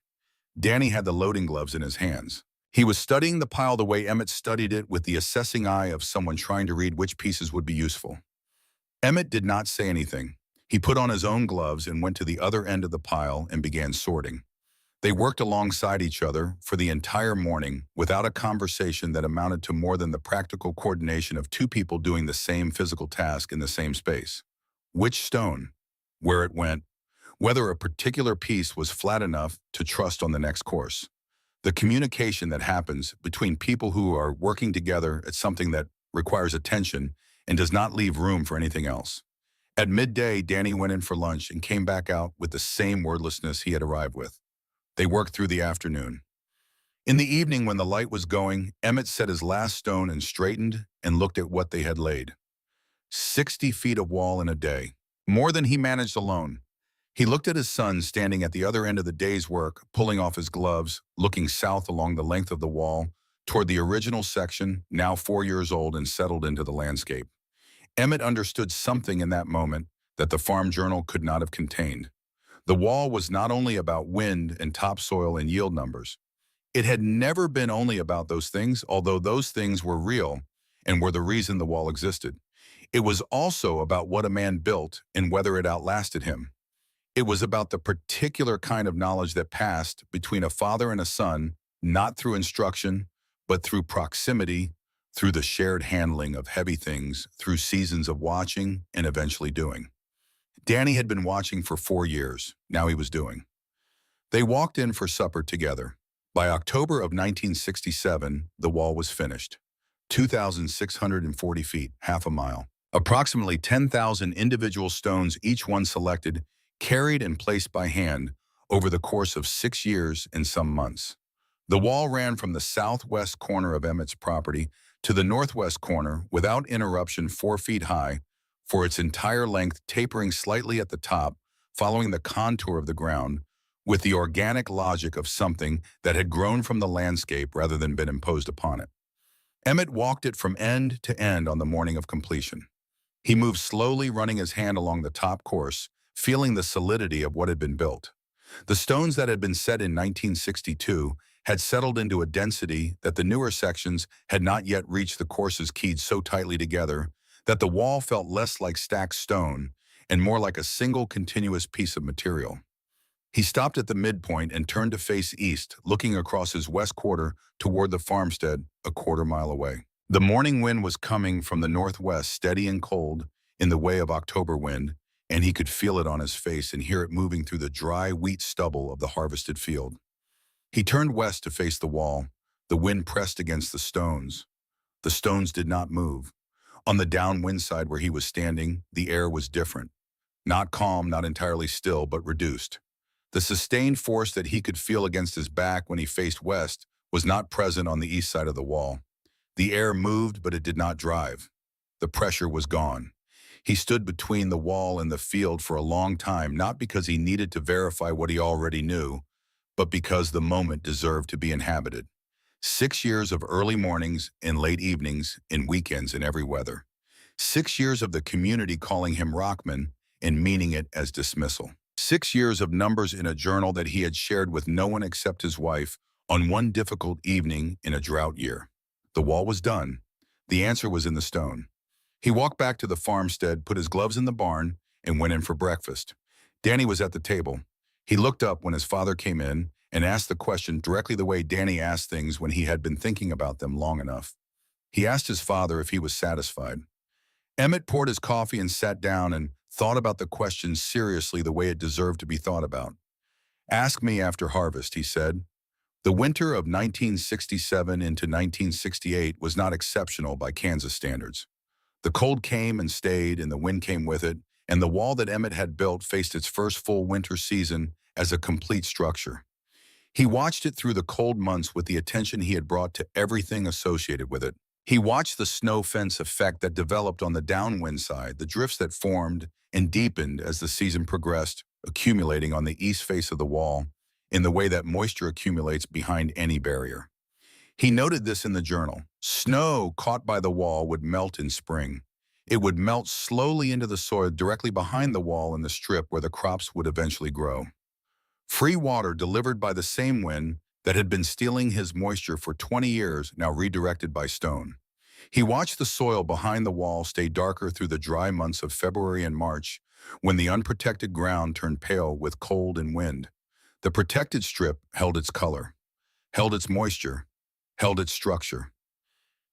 Speaker 1: Danny had the loading gloves in his hands. He was studying the pile the way Emmett studied it, with the assessing eye of someone trying to read which pieces would be useful. Emmett did not say anything. He put on his own gloves and went to the other end of the pile and began sorting. They worked alongside each other for the entire morning without a conversation that amounted to more than the practical coordination of two people doing the same physical task in the same space. Which stone, where it went, whether a particular piece was flat enough to trust on the next course. The communication that happens between people who are working together at something that requires attention and does not leave room for anything else. At midday, Danny went in for lunch and came back out with the same wordlessness he had arrived with. They worked through the afternoon. In the evening, when the light was going, Emmett set his last stone and straightened and looked at what they had laid. 60 feet of wall in a day, more than he managed alone. He looked at his son standing at the other end of the day's work, pulling off his gloves, looking south along the length of the wall, toward the original section, now 4 years old and settled into the landscape. Emmett understood something in that moment that the farm journal could not have contained. The wall was not only about wind and topsoil and yield numbers. It had never been only about those things, although those things were real and were the reason the wall existed. It was also about what a man built and whether it outlasted him. It was about the particular kind of knowledge that passed between a father and a son, not through instruction, but through proximity, through the shared handling of heavy things, through seasons of watching and eventually doing. Danny had been watching for 4 years. Now he was doing. They walked in for supper together. By October of 1967, the wall was finished. 2,640 feet, half a mile. Approximately 10,000 individual stones, each one selected, carried and placed by hand over the course of 6 years and some months. The wall ran from the southwest corner of Emmett's property to the northwest corner without interruption, 4 feet high, for its entire length, tapering slightly at the top, following the contour of the ground, with the organic logic of something that had grown from the landscape rather than been imposed upon it. Emmett walked it from end to end on the morning of completion. He moved slowly, running his hand along the top course, feeling the solidity of what had been built. The stones that had been set in 1962 had settled into a density that the newer sections had not yet reached. The courses keyed so tightly together that the wall felt less like stacked stone and more like a single continuous piece of material. He stopped at the midpoint and turned to face east, looking across his west quarter toward the farmstead a quarter-mile away. The morning wind was coming from the northwest, steady and cold, in the way of October wind, and he could feel it on his face and hear it moving through the dry wheat stubble of the harvested field. He turned west to face the wall. The wind pressed against the stones. The stones did not move. On the downwind side where he was standing, the air was different. Not calm, not entirely still, but reduced. The sustained force that he could feel against his back when he faced west was not present on the east side of the wall. The air moved, but it did not drive. The pressure was gone. He stood between the wall and the field for a long time, not because he needed to verify what he already knew, but because the moment deserved to be inhabited. 6 years of early mornings and late evenings and weekends in every weather. 6 years of the community calling him Rockman and meaning it as dismissal. 6 years of numbers in a journal that he had shared with no one except his wife on one difficult evening in a drought year. The wall was done. The answer was in the stone. He walked back to the farmstead, put his gloves in the barn, and went in for breakfast. Danny was at the table. He looked up when his father came in and asked the question directly the way Danny asked things when he had been thinking about them long enough. He asked his father if he was satisfied. Emmett poured his coffee and sat down and thought about the question seriously, the way it deserved to be thought about. "Ask me after harvest," he said. The winter of 1967 into 1968 was not exceptional by Kansas standards. The cold came and stayed, and the wind came with it, and the wall that Emmett had built faced its first full winter season as a complete structure. He watched it through the cold months with the attention he had brought to everything associated with it. He watched the snow fence effect that developed on the downwind side, the drifts that formed and deepened as the season progressed, accumulating on the east face of the wall in the way that moisture accumulates behind any barrier. He noted this in the journal. Snow caught by the wall would melt in spring. It would melt slowly into the soil directly behind the wall in the strip where the crops would eventually grow. Free water delivered by the same wind that had been stealing his moisture for 20 years, now redirected by stone. He watched the soil behind the wall stay darker through the dry months of February and March, when the unprotected ground turned pale with cold and wind. The protected strip held its color, held its moisture, held its structure.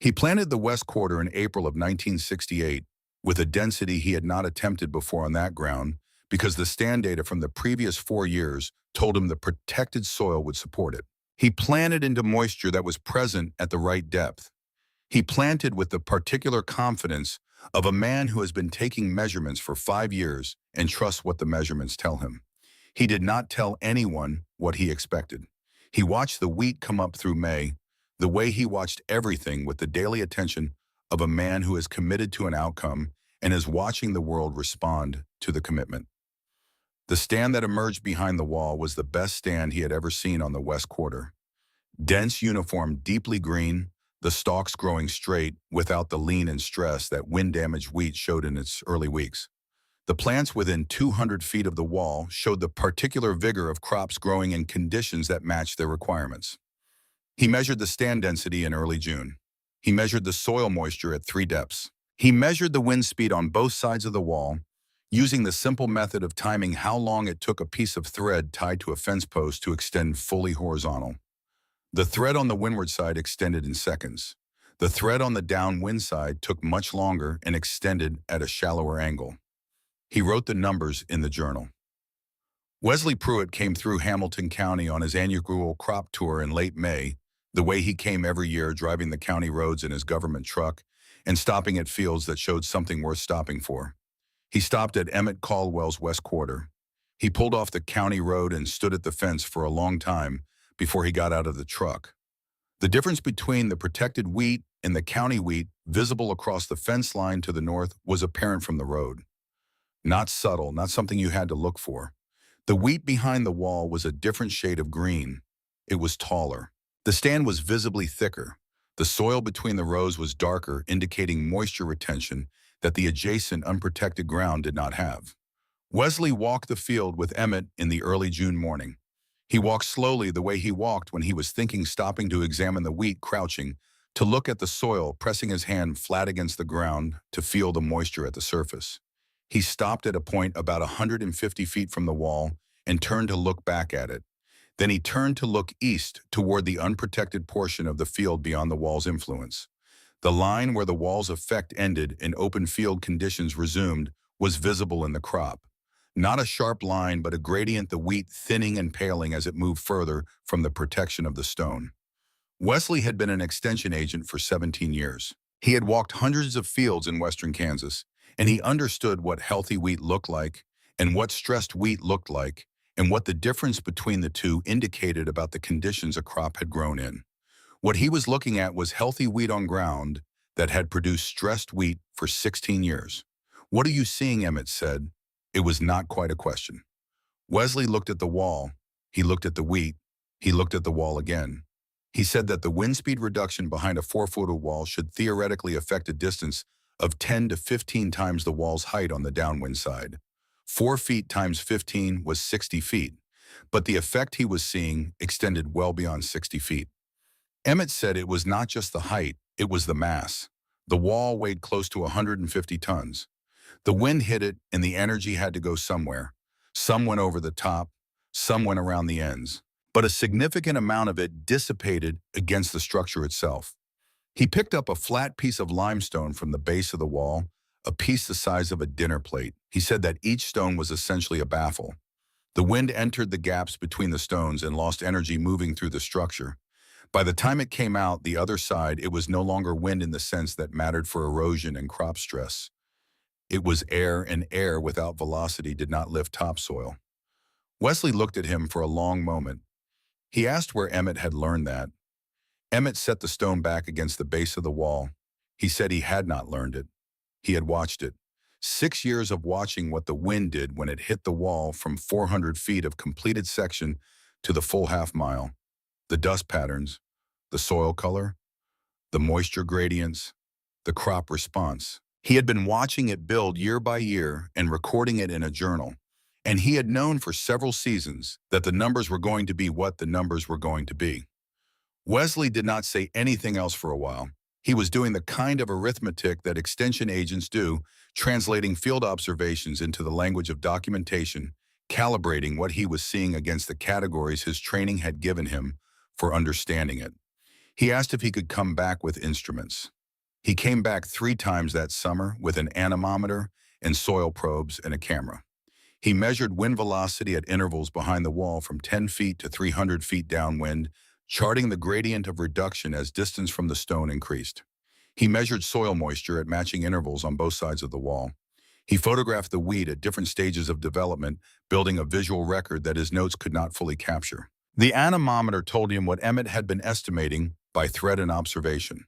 Speaker 1: He planted the West Quarter in April of 1968 with a density he had not attempted before on that ground because the stand data from the previous 4 years told him the protected soil would support it. He planted into moisture that was present at the right depth. He planted with the particular confidence of a man who has been taking measurements for 5 years and trusts what the measurements tell him. He did not tell anyone what he expected. He watched the wheat come up through May, the way he watched everything with the daily attention of a man who is committed to an outcome and is watching the world respond to the commitment. The stand that emerged behind the wall was the best stand he had ever seen on the West Quarter. Dense uniform, deeply green, the stalks growing straight without the lean and stress that wind-damaged wheat showed in its early weeks. The plants within 200 feet of the wall showed the particular vigor of crops growing in conditions that matched their requirements. He measured the stand density in early June. He measured the soil moisture at 3 depths. He measured the wind speed on both sides of the wall, using the simple method of timing how long it took a piece of thread tied to a fence post to extend fully horizontal. The thread on the windward side extended in seconds. The thread on the downwind side took much longer and extended at a shallower angle. He wrote the numbers in the journal. Wesley Pruitt came through Hamilton County on his annual crop tour in late May, the way he came every year, driving the county roads in his government truck and stopping at fields that showed something worth stopping for. He stopped at Emmett Caldwell's West Quarter. He pulled off the county road and stood at the fence for a long time before he got out of the truck. The difference between the protected wheat and the county wheat visible across the fence line to the north was apparent from the road. Not subtle, not something you had to look for. The wheat behind the wall was a different shade of green. It was taller. The stand was visibly thicker. The soil between the rows was darker, indicating moisture retention that the adjacent unprotected ground did not have. Wesley walked the field with Emmett in the early June morning. He walked slowly the way he walked when he was thinking, stopping to examine the wheat, crouching, to look at the soil, pressing his hand flat against the ground to feel the moisture at the surface. He stopped at a point about 150 feet from the wall and turned to look back at it. Then he turned to look east toward the unprotected portion of the field beyond the wall's influence. The line where the wall's effect ended and open field conditions resumed was visible in the crop. Not a sharp line, but a gradient, the wheat thinning and paling as it moved further from the protection of the stone. Wesley had been an extension agent for 17 years. He had walked hundreds of fields in western Kansas, and he understood what healthy wheat looked like and what stressed wheat looked like, and what the difference between the two indicated about the conditions a crop had grown in. What he was looking at was healthy wheat on ground that had produced stressed wheat for 16 years. "What are you seeing?" Emmett said. It was not quite a question. Wesley looked at the wall. He looked at the wheat. He looked at the wall again. He said that the wind speed reduction behind a 4-foot wall should theoretically affect a distance of 10 to 15 times the wall's height on the downwind side. 4 feet times 15 was 60 feet, but the effect he was seeing extended well beyond 60 feet. Emmett said it was not just the height, it was the mass. The wall weighed close to 150 tons. The wind hit it, and the energy had to go somewhere. Some went over the top, some went around the ends, but a significant amount of it dissipated against the structure itself. He picked up a flat piece of limestone from the base of the wall, a piece the size of a dinner plate. He said that each stone was essentially a baffle. The wind entered the gaps between the stones and lost energy moving through the structure. By the time it came out the other side, it was no longer wind in the sense that mattered for erosion and crop stress. It was air, and air without velocity did not lift topsoil. Wesley looked at him for a long moment. He asked where Emmett had learned that. Emmett set the stone back against the base of the wall. He said he had not learned it. He had watched it. 6 years of watching what the wind did when it hit the wall from 400 feet of completed section to the full half-mile. The dust patterns, the soil color, the moisture gradients, the crop response. He had been watching it build year by year and recording it in a journal, and he had known for several seasons that the numbers were going to be what the numbers were going to be. Wesley did not say anything else for a while. He was doing the kind of arithmetic that extension agents do, translating field observations into the language of documentation, calibrating what he was seeing against the categories his training had given him for understanding it. He asked if he could come back with instruments. He came back 3 times that summer with an anemometer and soil probes and a camera. He measured wind velocity at intervals behind the wall from 10 feet to 300 feet downwind, charting the gradient of reduction as distance from the stone increased. He measured soil moisture at matching intervals on both sides of the wall. He photographed the wheat at different stages of development, building a visual record that his notes could not fully capture. The anemometer told him what Emmett had been estimating by thread and observation.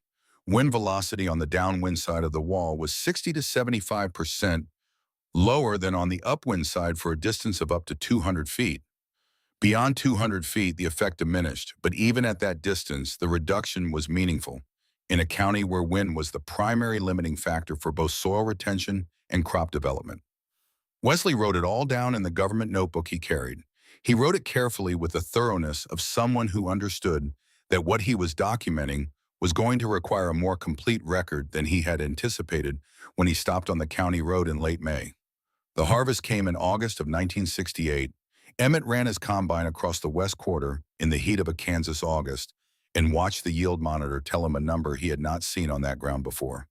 Speaker 1: Wind velocity on the downwind side of the wall was 60 to 75% lower than on the upwind side for a distance of up to 200 feet. Beyond 200 feet, the effect diminished, but even at that distance, the reduction was meaningful in a county where wind was the primary limiting factor for both soil retention and crop development. Wesley wrote it all down in the government notebook he carried. He wrote it carefully with the thoroughness of someone who understood that what he was documenting was going to require a more complete record than he had anticipated when he stopped on the county road in late May. The harvest came in August of 1968. Emmett ran his combine across the west quarter in the heat of a Kansas August and watched the yield monitor tell him a number he had not seen on that ground before: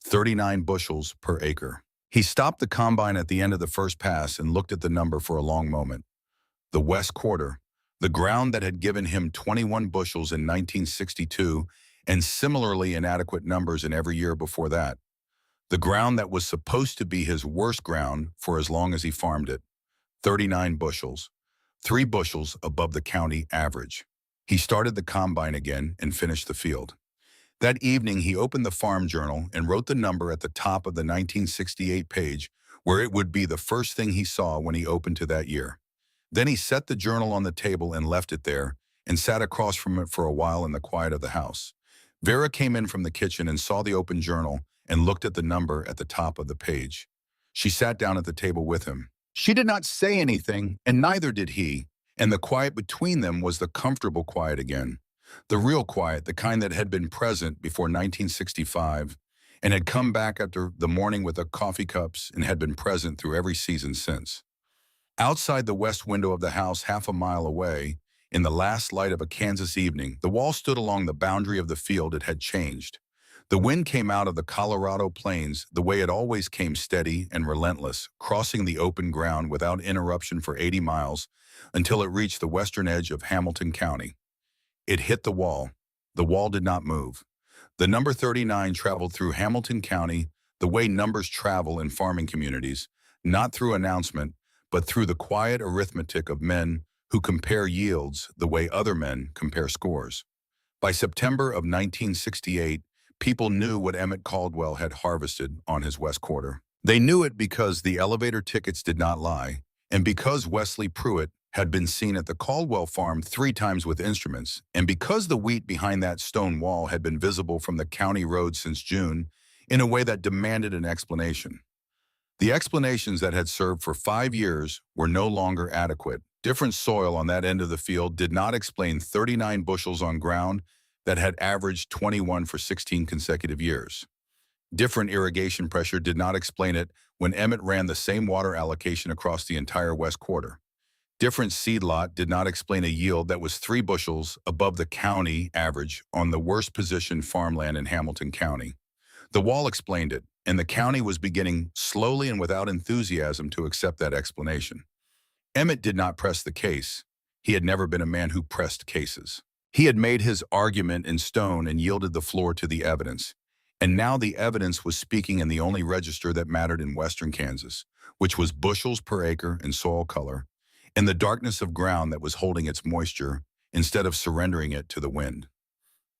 Speaker 1: 39 bushels per acre. He stopped the combine at the end of the first pass and looked at the number for a long moment. The west quarter, the ground that had given him 21 bushels in 1962 and similarly inadequate numbers in every year before that. The ground that was supposed to be his worst ground for as long as he farmed it, 39 bushels, 3 bushels above the county average. He started the combine again and finished the field. That evening, he opened the farm journal and wrote the number at the top of the 1968 page, where it would be the first thing he saw when he opened to that year. Then he set the journal on the table and left it there and sat across from it for a while in the quiet of the house. Vera came in from the kitchen and saw the open journal and looked at the number at the top of the page. She sat down at the table with him. She did not say anything, and neither did he, and the quiet between them was the comfortable quiet again. The real quiet, the kind that had been present before 1965 and had come back after the morning with the coffee cups and had been present through every season since. Outside the west window of the house, half a mile away, in the last light of a Kansas evening, the wall stood along the boundary of the field. It had changed. The wind came out of the Colorado plains the way it always came, steady and relentless, crossing the open ground without interruption for 80 miles until it reached the western edge of Hamilton County. It hit the wall. The wall did not move. The number 39 traveled through Hamilton County the way numbers travel in farming communities, not through announcement, but through the quiet arithmetic of men who compare yields the way other men compare scores. By September of 1968, people knew what Emmett Caldwell had harvested on his west quarter. They knew it because the elevator tickets did not lie, and because Wesley Pruitt had been seen at the Caldwell farm 3 times with instruments, and because the wheat behind that stone wall had been visible from the county road since June in a way that demanded an explanation. The explanations that had served for 5 years were no longer adequate. Different soil on that end of the field did not explain 39 bushels on ground that had averaged 21 for 16 consecutive years. Different irrigation pressure did not explain it when Emmett ran the same water allocation across the entire west quarter. Different seed lot did not explain a yield that was 3 bushels above the county average on the worst positioned farmland in Hamilton County. The wall explained it, and the county was beginning slowly and without enthusiasm to accept that explanation. Emmett did not press the case. He had never been a man who pressed cases. He had made his argument in stone and yielded the floor to the evidence. And now the evidence was speaking in the only register that mattered in western Kansas, which was bushels per acre and soil color, and the darkness of ground that was holding its moisture instead of surrendering it to the wind.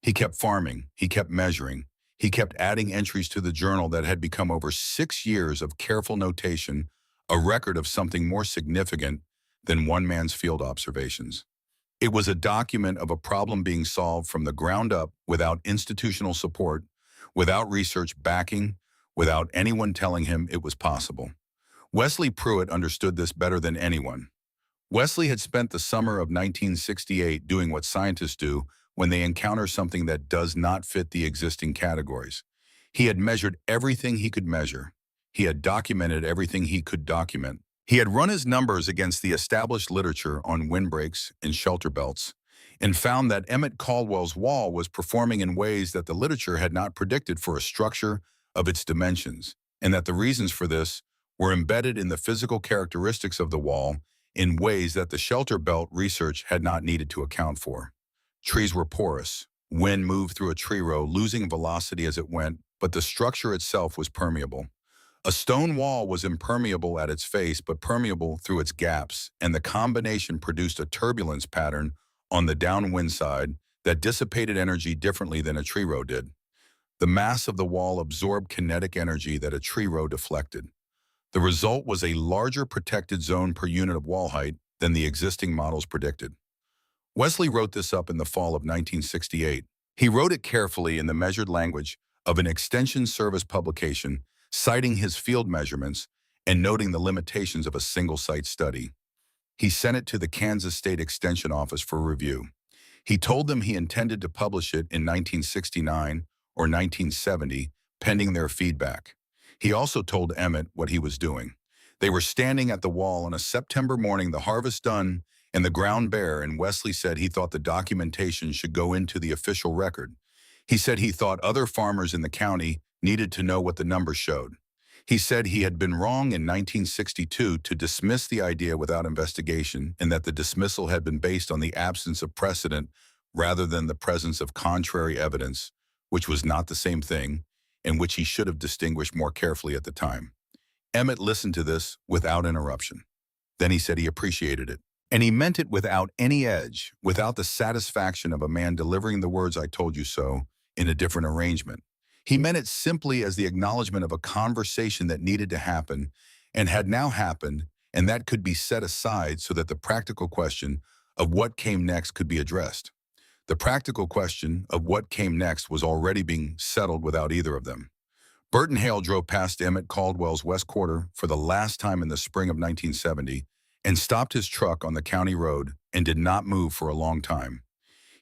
Speaker 1: He kept farming, he kept measuring, he kept adding entries to the journal that had become over 6 years of careful notation, a record of something more significant than one man's field observations. It was a document of a problem being solved from the ground up without institutional support, without research backing, without anyone telling him it was possible. Wesley Pruitt understood this better than anyone. Wesley had spent the summer of 1968 doing what scientists do when they encounter something that does not fit the existing categories. He had measured everything he could measure. He had documented everything he could document. He had run his numbers against the established literature on windbreaks and shelter belts and found that Emmett Caldwell's wall was performing in ways that the literature had not predicted for a structure of its dimensions, and that the reasons for this were embedded in the physical characteristics of the wall in ways that the shelter belt research had not needed to account for. Trees were porous. Wind moved through a tree row, losing velocity as it went, but the structure itself was permeable. A stone wall was impermeable at its face, but permeable through its gaps, and the combination produced a turbulence pattern on the downwind side that dissipated energy differently than a tree row did. The mass of the wall absorbed kinetic energy that a tree row deflected. The result was a larger protected zone per unit of wall height than the existing models predicted. Wesley wrote this up in the fall of 1968. He wrote it carefully in the measured language of an extension service publication, citing his field measurements and noting the limitations of a single-site study. He sent it to the Kansas State Extension Office for review. He told them he intended to publish it in 1969 or 1970, pending their feedback. He also told Emmett what he was doing. They were standing at the wall on a September morning, the harvest done and the ground bare, and Wesley said he thought the documentation should go into the official record. He said he thought other farmers in the county needed to know what the numbers showed. He said he had been wrong in 1962 to dismiss the idea without investigation, and that the dismissal had been based on the absence of precedent rather than the presence of contrary evidence, which was not the same thing, and which he should have distinguished more carefully at the time. Emmett listened to this without interruption. Then he said he appreciated it. And he meant it without any edge, without the satisfaction of a man delivering the words "I told you so" in a different arrangement. He meant it simply as the acknowledgement of a conversation that needed to happen and had now happened, and that could be set aside so that the practical question of what came next could be addressed. The practical question of what came next was already being settled without either of them. Burton Hale drove past Emmett Caldwell's West Quarter for the last time in the spring of 1970 and stopped his truck on the county road and did not move for a long time.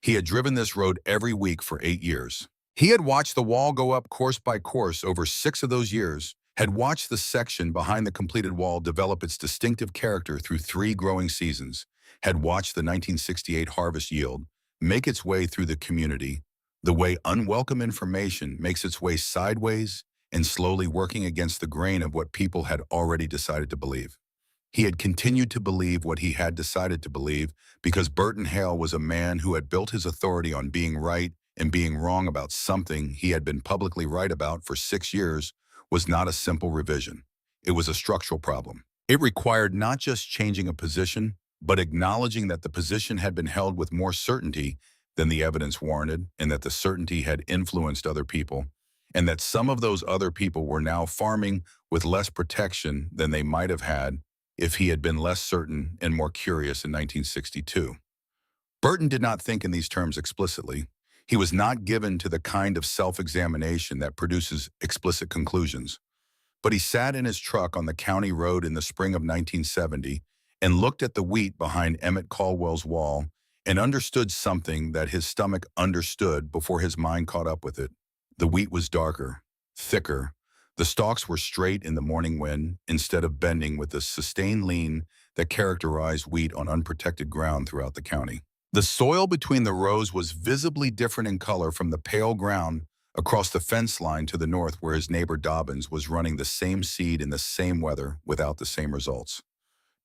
Speaker 1: He had driven this road every week for 8 years. He had watched the wall go up course by course over 6 of those years, had watched the section behind the completed wall develop its distinctive character through 3 growing seasons, had watched the 1968 harvest yield make its way through the community, the way unwelcome information makes its way sideways and slowly working against the grain of what people had already decided to believe. He had continued to believe what he had decided to believe because Burton Hale was a man who had built his authority on being right, and being wrong about something he had been publicly right about for 6 years was not a simple revision. It was a structural problem. It required not just changing a position, but acknowledging that the position had been held with more certainty than the evidence warranted, and that the certainty had influenced other people, and that some of those other people were now farming with less protection than they might have had if he had been less certain and more curious in 1962. Burton did not think in these terms explicitly. He was not given to the kind of self-examination that produces explicit conclusions. But he sat in his truck on the county road in the spring of 1970 and looked at the wheat behind Emmett Caldwell's wall and understood something that his stomach understood before his mind caught up with it. The wheat was darker, thicker. The stalks were straight in the morning wind instead of bending with the sustained lean that characterized wheat on unprotected ground throughout the county. The soil between the rows was visibly different in color from the pale ground across the fence line to the north, where his neighbor Dobbins was running the same seed in the same weather without the same results.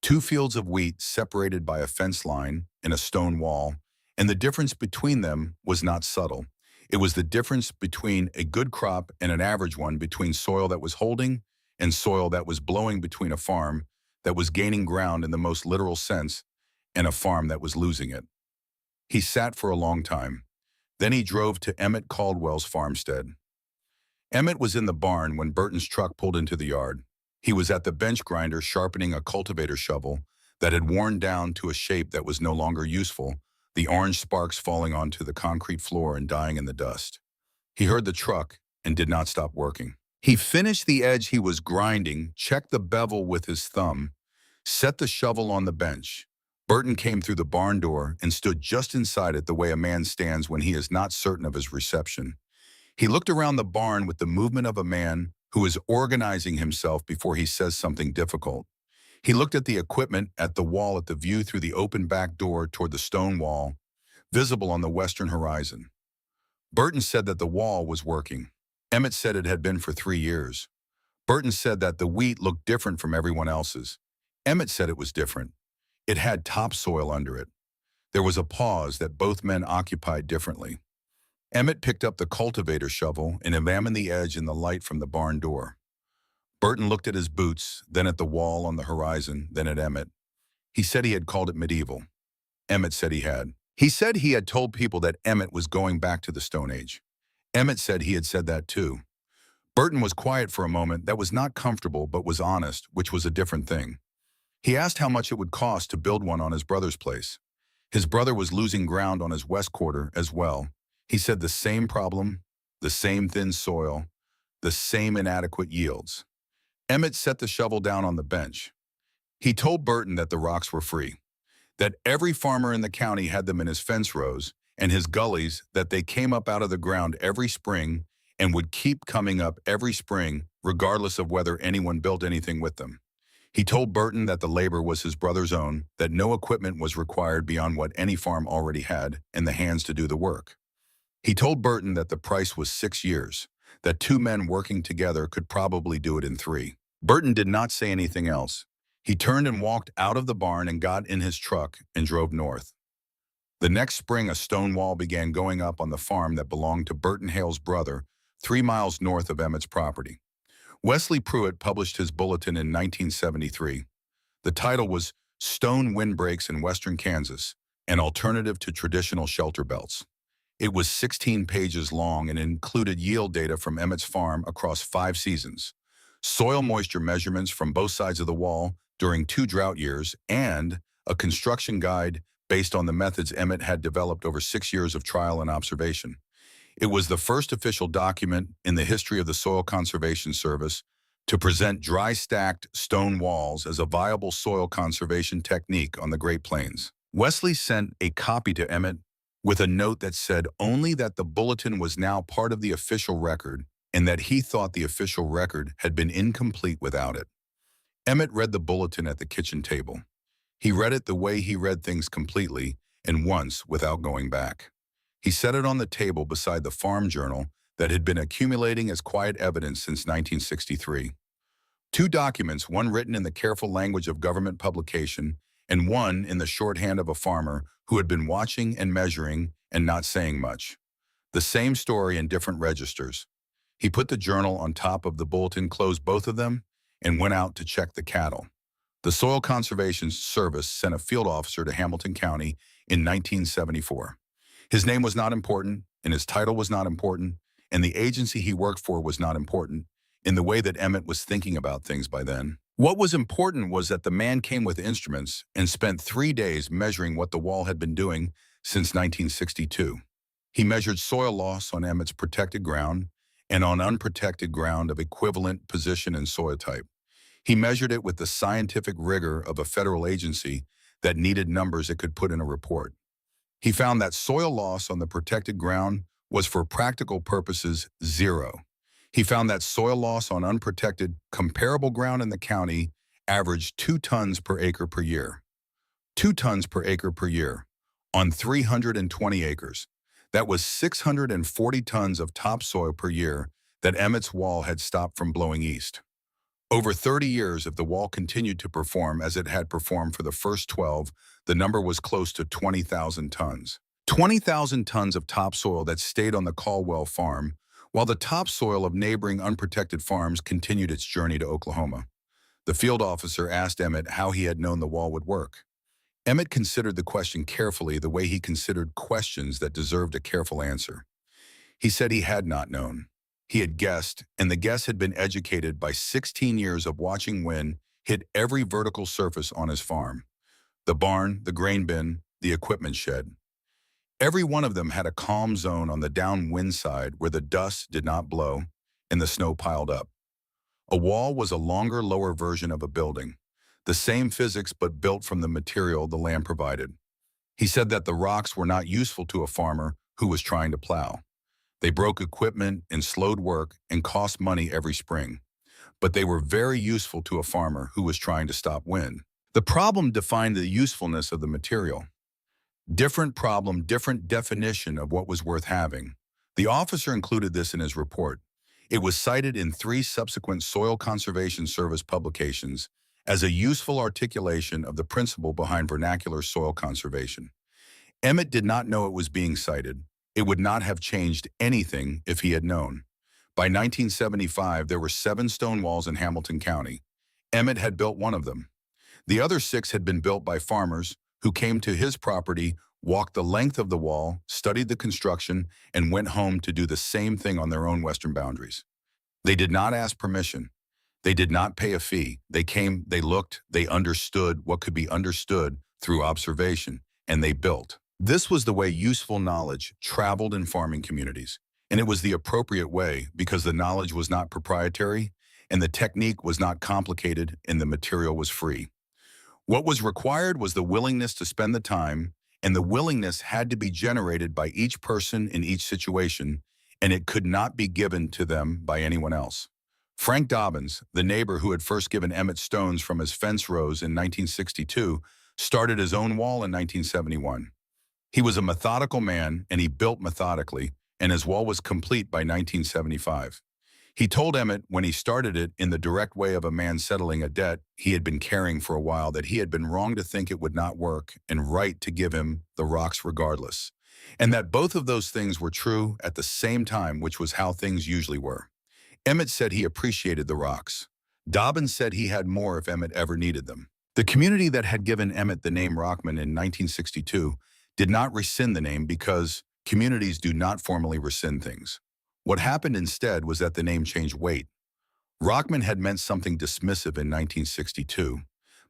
Speaker 1: 2 fields of wheat separated by a fence line and a stone wall, and the difference between them was not subtle. It was the difference between a good crop and an average one, between soil that was holding and soil that was blowing, between a farm that was gaining ground in the most literal sense and a farm that was losing it. He sat for a long time. Then he drove to Emmett Caldwell's farmstead. Emmett was in the barn when Burton's truck pulled into the yard. He was at the bench grinder sharpening a cultivator shovel that had worn down to a shape that was no longer useful, the orange sparks falling onto the concrete floor and dying in the dust. He heard the truck and did not stop working. He finished the edge he was grinding, checked the bevel with his thumb, set the shovel on the bench. Burton came through the barn door and stood just inside it the way a man stands when he is not certain of his reception. He looked around the barn with the movement of a man who is organizing himself before he says something difficult. He looked at the equipment, at the wall, at the view through the open back door toward the stone wall, visible on the western horizon. Burton said that the wall was working. Emmett said it had been for 3 years. Burton said that the wheat looked different from everyone else's. Emmett said it was different. It had topsoil under it. There was a pause that both men occupied differently. Emmett picked up the cultivator shovel and examined the edge in the light from the barn door. Burton looked at his boots, then at the wall on the horizon, then at Emmett. He said he had called it medieval. Emmett said he had. He said he had told people that Emmett was going back to the Stone Age. Emmett said he had said that too. Burton was quiet for a moment. That was not comfortable but was honest, which was a different thing. He asked how much it would cost to build one on his brother's place. His brother was losing ground on his west quarter as well. He said the same problem, the same thin soil, the same inadequate yields. Emmett set the shovel down on the bench. He told Burton that the rocks were free, that every farmer in the county had them in his fence rows and his gullies, that they came up out of the ground every spring and would keep coming up every spring, regardless of whether anyone built anything with them. He told Burton that the labor was his brother's own, that no equipment was required beyond what any farm already had, and the hands to do the work. He told Burton that the price was 6 years, that 2 men working together could probably do it in 3. Burton did not say anything else. He turned and walked out of the barn and got in his truck and drove north. The next spring, a stone wall began going up on the farm that belonged to Burton Hale's brother, 3 miles north of Emmett's property. Wesley Pruitt published his bulletin in 1973. The title was Stone Windbreaks in Western Kansas, an Alternative to Traditional Shelter Belts. It was 16 pages long and included yield data from Emmett's farm across 5 seasons, soil moisture measurements from both sides of the wall during 2 drought years, and a construction guide based on the methods Emmett had developed over 6 years of trial and observation. It was the first official document in the history of the Soil Conservation Service to present dry-stacked stone walls as a viable soil conservation technique on the Great Plains. Wesley sent a copy to Emmett with a note that said only that the bulletin was now part of the official record and that he thought the official record had been incomplete without it. Emmett read the bulletin at the kitchen table. He read it the way he read things completely and once without going back. He set it on the table beside the farm journal that had been accumulating as quiet evidence since 1963. 2 documents, one written in the careful language of government publication and one in the shorthand of a farmer who had been watching and measuring and not saying much. The same story in different registers. He put the journal on top of the bulletin, closed both of them, and went out to check the cattle. The Soil Conservation Service sent a field officer to Hamilton County in 1974. His name was not important, and his title was not important, and the agency he worked for was not important, in the way that Emmett was thinking about things by then. What was important was that the man came with instruments and spent 3 days measuring what the wall had been doing since 1962. He measured soil loss on Emmett's protected ground and on unprotected ground of equivalent position and soil type. He measured it with the scientific rigor of a federal agency that needed numbers it could put in a report. He found that soil loss on the protected ground was for practical purposes 0. He found that soil loss on unprotected, comparable ground in the county averaged 2 tons per acre per year. 2 tons per acre per year on 320 acres. That was 640 tons of topsoil per year that Emmett's wall had stopped from blowing east. Over 30 years, if the wall continued to perform as it had performed for the first 12, the number was close to 20,000 tons. 20,000 tons of topsoil that stayed on the Caldwell farm, while the topsoil of neighboring unprotected farms continued its journey to Oklahoma. The field officer asked Emmett how he had known the wall would work. Emmett considered the question carefully, the way he considered questions that deserved a careful answer. He said he had not known. He had guessed, and the guess had been educated by 16 years of watching wind hit every vertical surface on his farm. The barn, the grain bin, the equipment shed. Every one of them had a calm zone on the downwind side where the dust did not blow, and the snow piled up. A wall was a longer, lower version of a building. The same physics but built from the material the land provided. He said that the rocks were not useful to a farmer who was trying to plow. They broke equipment and slowed work and cost money every spring. But they were very useful to a farmer who was trying to stop wind. The problem defined the usefulness of the material. Different problem, different definition of what was worth having. The officer included this in his report. It was cited in 3 subsequent Soil Conservation Service publications as a useful articulation of the principle behind vernacular soil conservation. Emmett did not know it was being cited. It would not have changed anything if he had known. By 1975, there were 7 stone walls in Hamilton County. Emmett had built one of them. The other 6 had been built by farmers who came to his property, walked the length of the wall, studied the construction, and went home to do the same thing on their own western boundaries. They did not ask permission. They did not pay a fee. They came, they looked, they understood what could be understood through observation, and they built. This was the way useful knowledge traveled in farming communities. And it was the appropriate way because the knowledge was not proprietary, and the technique was not complicated, and the material was free. What was required was the willingness to spend the time, and the willingness had to be generated by each person in each situation, and it could not be given to them by anyone else. Frank Dobbins, the neighbor who had first given Emmett stones from his fence rows in 1962, started his own wall in 1971. He was a methodical man, and he built methodically, and his wall was complete by 1975. He told Emmett when he started it in the direct way of a man settling a debt he had been carrying for a while that he had been wrong to think it would not work and right to give him the rocks regardless. And that both of those things were true at the same time, which was how things usually were. Emmett said he appreciated the rocks. Dobbins said he had more if Emmett ever needed them. The community that had given Emmett the name Rockman in 1962 did not rescind the name because communities do not formally rescind things. What happened instead was that the name changed weight. Rockman had meant something dismissive in 1962.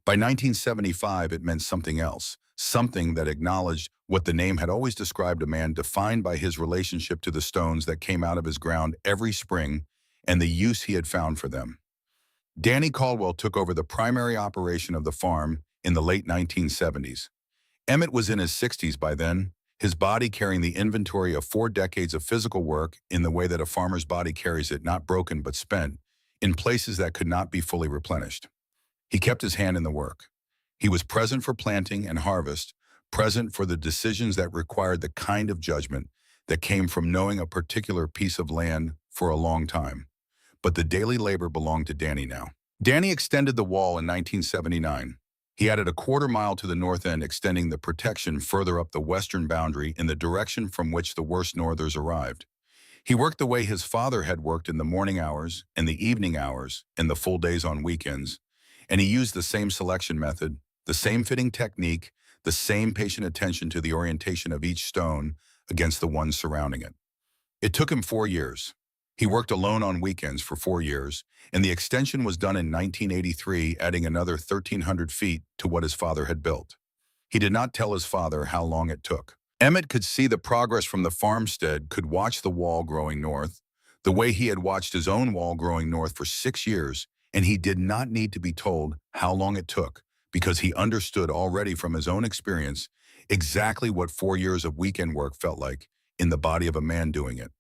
Speaker 1: By 1975, it meant something else, something that acknowledged what the name had always described: a man defined by his relationship to the stones that came out of his ground every spring and the use he had found for them. Danny Caldwell took over the primary operation of the farm in the late 1970s. Emmett was in his 60s by then, his body carrying the inventory of 4 decades of physical work in the way that a farmer's body carries it, not broken but spent, in places that could not be fully replenished. He kept his hand in the work. He was present for planting and harvest, present for the decisions that required the kind of judgment that came from knowing a particular piece of land for a long time. But the daily labor belonged to Danny now. Danny extended the wall in 1979. He added a 1/4 mile to the north end, extending the protection further up the western boundary in the direction from which the worst northers arrived. He worked the way his father had worked in the morning hours and the evening hours and the full days on weekends, and he used the same selection method, the same fitting technique, the same patient attention to the orientation of each stone against the ones surrounding it. It took him 4 years. He worked alone on weekends for 4 years, and the extension was done in 1983, adding another 1,300 feet to what his father had built. He did not tell his father how long it took. Emmett could see the progress from the farmstead, could watch the wall growing north, the way he had watched his own wall growing north for 6 years, and he did not need to be told how long it took because he understood already from his own experience exactly what 4 years of weekend work felt like in the body of a man doing it.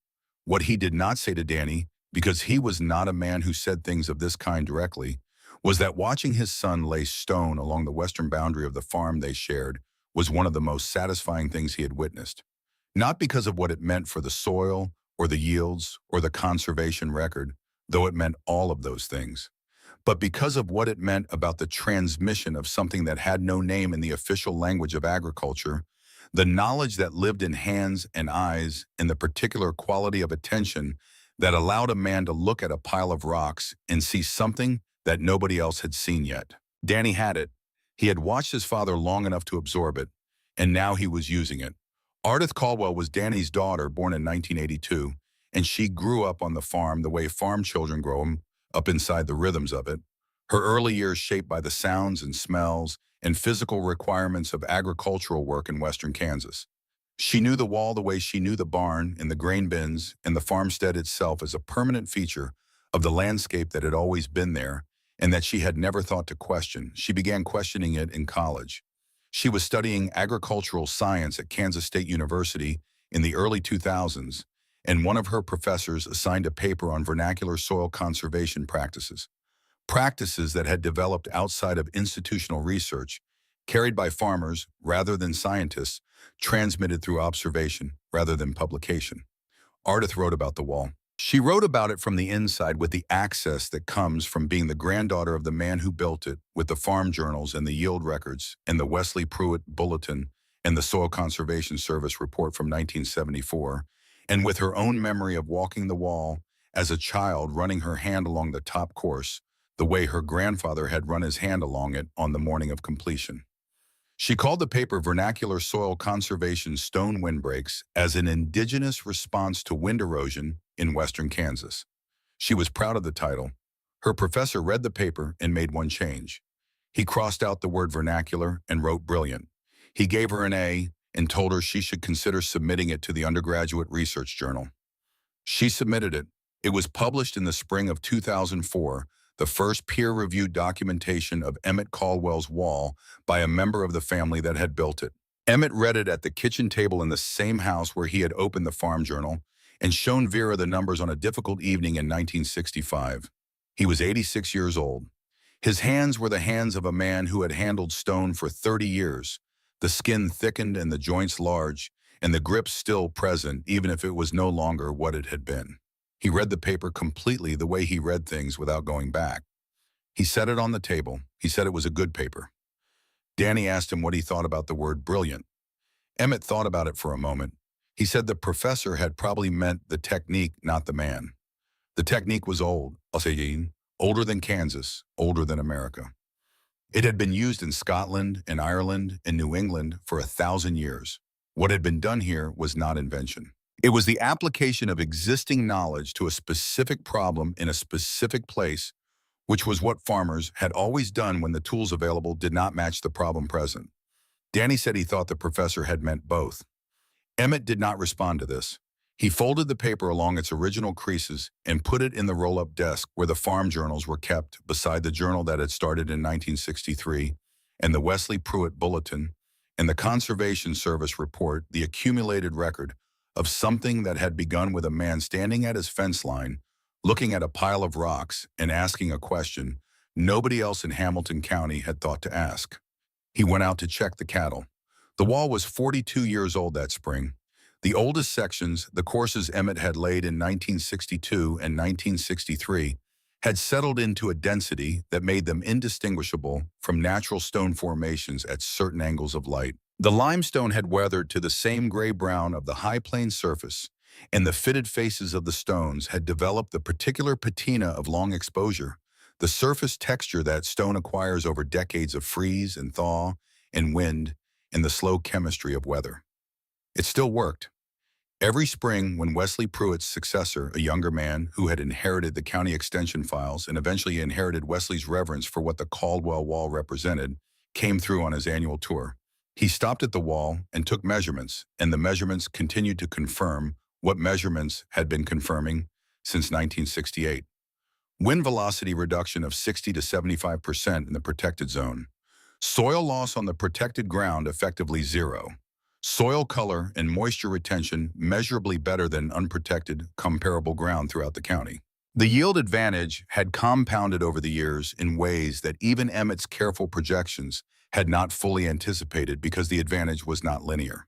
Speaker 1: What he did not say to Danny, because he was not a man who said things of this kind directly, was that watching his son lay stone along the western boundary of the farm they shared was one of the most satisfying things he had witnessed. Not because of what it meant for the soil or the yields or the conservation record, though it meant all of those things, but because of what it meant about the transmission of something that had no name in the official language of agriculture, the knowledge that lived in hands and eyes, and the particular quality of attention that allowed a man to look at a pile of rocks and see something that nobody else had seen yet. Danny had it. He had watched his father long enough to absorb it, and now he was using it. Ardith Caldwell was Danny's daughter, born in 1982, and she grew up on the farm the way farm children grow up inside the rhythms of it. Her early years shaped by the sounds and smells and physical requirements of agricultural work in western Kansas. She knew the wall the way she knew the barn and the grain bins and the farmstead itself as a permanent feature of the landscape that had always been there and that she had never thought to question. She began questioning it in college. She was studying agricultural science at Kansas State University in the early 2000s, and one of her professors assigned a paper on vernacular soil conservation practices that had developed outside of institutional research, carried by farmers rather than scientists, transmitted through observation rather than publication. Ardith wrote about the wall. She wrote about it from the inside with the access that comes from being the granddaughter of the man who built it, with the farm journals and the yield records and the Wesley Pruitt Bulletin and the Soil Conservation Service report from 1974, and with her own memory of walking the wall as a child, running her hand along the top course, the way her grandfather had run his hand along it on the morning of completion. She called the paper Vernacular Soil Conservation Stone Windbreaks as an indigenous response to wind erosion in western Kansas. She was proud of the title. Her professor read the paper and made one change. He crossed out the word vernacular and wrote brilliant. He gave her an A and told her she should consider submitting it to the undergraduate research journal. She submitted it. It was published in the spring of 2004, the first peer-reviewed documentation of Emmett Caldwell's wall by a member of the family that had built it. Emmett read it at the kitchen table in the same house where he had opened the farm journal and shown Vera the numbers on a difficult evening in 1965. He was 86 years old. His hands were the hands of a man who had handled stone for 30 years, the skin thickened and the joints large, and the grip still present even if it was no longer what it had been. He read the paper completely the way he read things without going back. He set it on the table. He said it was a good paper. Danny asked him what he thought about the word brilliant. Emmett thought about it for a moment. He said the professor had probably meant the technique, not the man. The technique was old, I'll say, older than Kansas, older than America. It had been used in Scotland and Ireland and New England for 1,000 years. What had been done here was not invention. It was the application of existing knowledge to a specific problem in a specific place, which was what farmers had always done when the tools available did not match the problem present. Danny said he thought the professor had meant both. Emmett did not respond to this. He folded the paper along its original creases and put it in the roll-up desk where the farm journals were kept beside the journal that had started in 1963 and the Wesley Pruitt Bulletin and the Conservation Service report, the accumulated record of something that had begun with a man standing at his fence line, looking at a pile of rocks and asking a question nobody else in Hamilton County had thought to ask. He went out to check the cattle. The wall was 42 years old that spring. The oldest sections, the courses Emmett had laid in 1962 and 1963, had settled into a density that made them indistinguishable from natural stone formations at certain angles of light. The limestone had weathered to the same gray-brown of the high plain surface, and the fitted faces of the stones had developed the particular patina of long exposure, the surface texture that stone acquires over decades of freeze and thaw and wind and the slow chemistry of weather. It still worked. Every spring, when Wesley Pruitt's successor, a younger man who had inherited the county extension files and eventually inherited Wesley's reverence for what the Caldwell Wall represented, came through on his annual tour, he stopped at the wall and took measurements, and the measurements continued to confirm what measurements had been confirming since 1968. Wind velocity reduction of 60 to 75% in the protected zone. Soil loss on the protected ground effectively zero. Soil color and moisture retention measurably better than unprotected, comparable ground throughout the county. The yield advantage had compounded over the years in ways that even Emmett's careful projections had not fully anticipated because the advantage was not linear.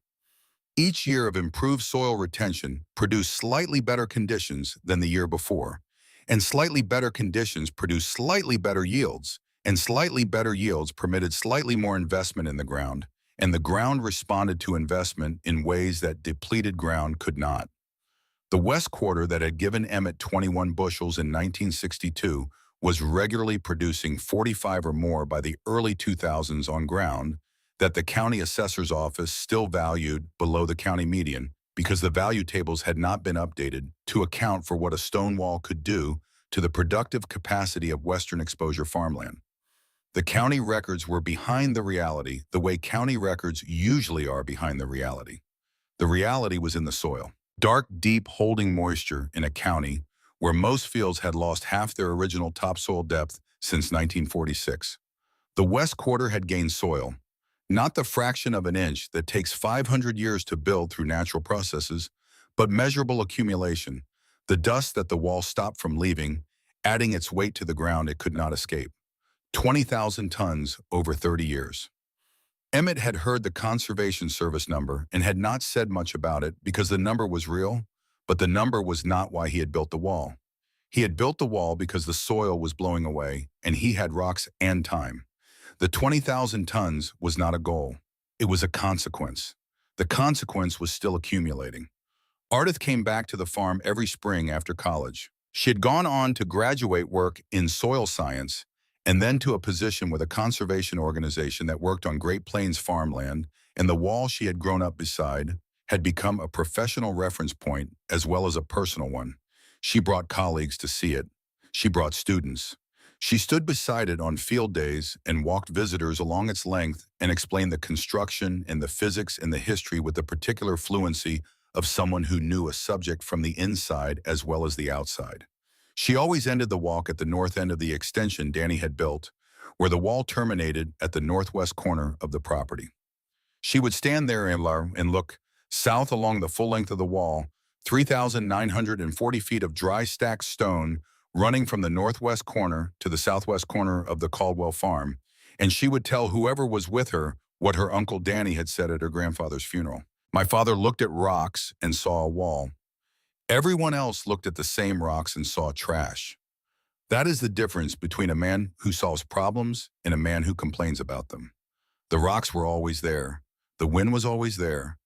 Speaker 1: Each year of improved soil retention produced slightly better conditions than the year before, and slightly better conditions produced slightly better yields, and slightly better yields permitted slightly more investment in the ground, and the ground responded to investment in ways that depleted ground could not. The West Quarter that had given Emmett 21 bushels in 1962 was regularly producing 45 or more by the early 2000s on ground that the county assessor's office still valued below the county median because the value tables had not been updated to account for what a stone wall could do to the productive capacity of western exposure farmland. The county records were behind the reality the way county records usually are behind the reality. The reality was in the soil. Dark, deep, holding moisture in a county where most fields had lost half their original topsoil depth since 1946. The West Quarter had gained soil, not the fraction of an inch that takes 500 years to build through natural processes, but measurable accumulation, the dust that the wall stopped from leaving, adding its weight to the ground it could not escape. 20,000 tons over 30 years. Emmett had heard the Conservation Service number and had not said much about it because the number was real, but the number was not why he had built the wall. He had built the wall because the soil was blowing away and he had rocks and time. The 20,000 tons was not a goal. It was a consequence. The consequence was still accumulating. Ardith came back to the farm every spring after college. She had gone on to graduate work in soil science and then to a position with a conservation organization that worked on Great Plains farmland, and the wall she had grown up beside had become a professional reference point as well as a personal one. She brought colleagues to see it. She brought students. She stood beside it on field days and walked visitors along its length and explained the construction and the physics and the history with the particular fluency of someone who knew a subject from the inside as well as the outside. She always ended the walk at the north end of the extension Danny had built, where the wall terminated at the northwest corner of the property. She would stand there and look south along the full length of the wall, 3,940 feet of dry stacked stone running from the northwest corner to the southwest corner of the Caldwell farm, and she would tell whoever was with her what her Uncle Danny had said at her grandfather's funeral. My father looked at rocks and saw a wall. Everyone else looked at the same rocks and saw trash. That is the difference between a man who solves problems and a man who complains about them. The rocks were always there. The wind was always there.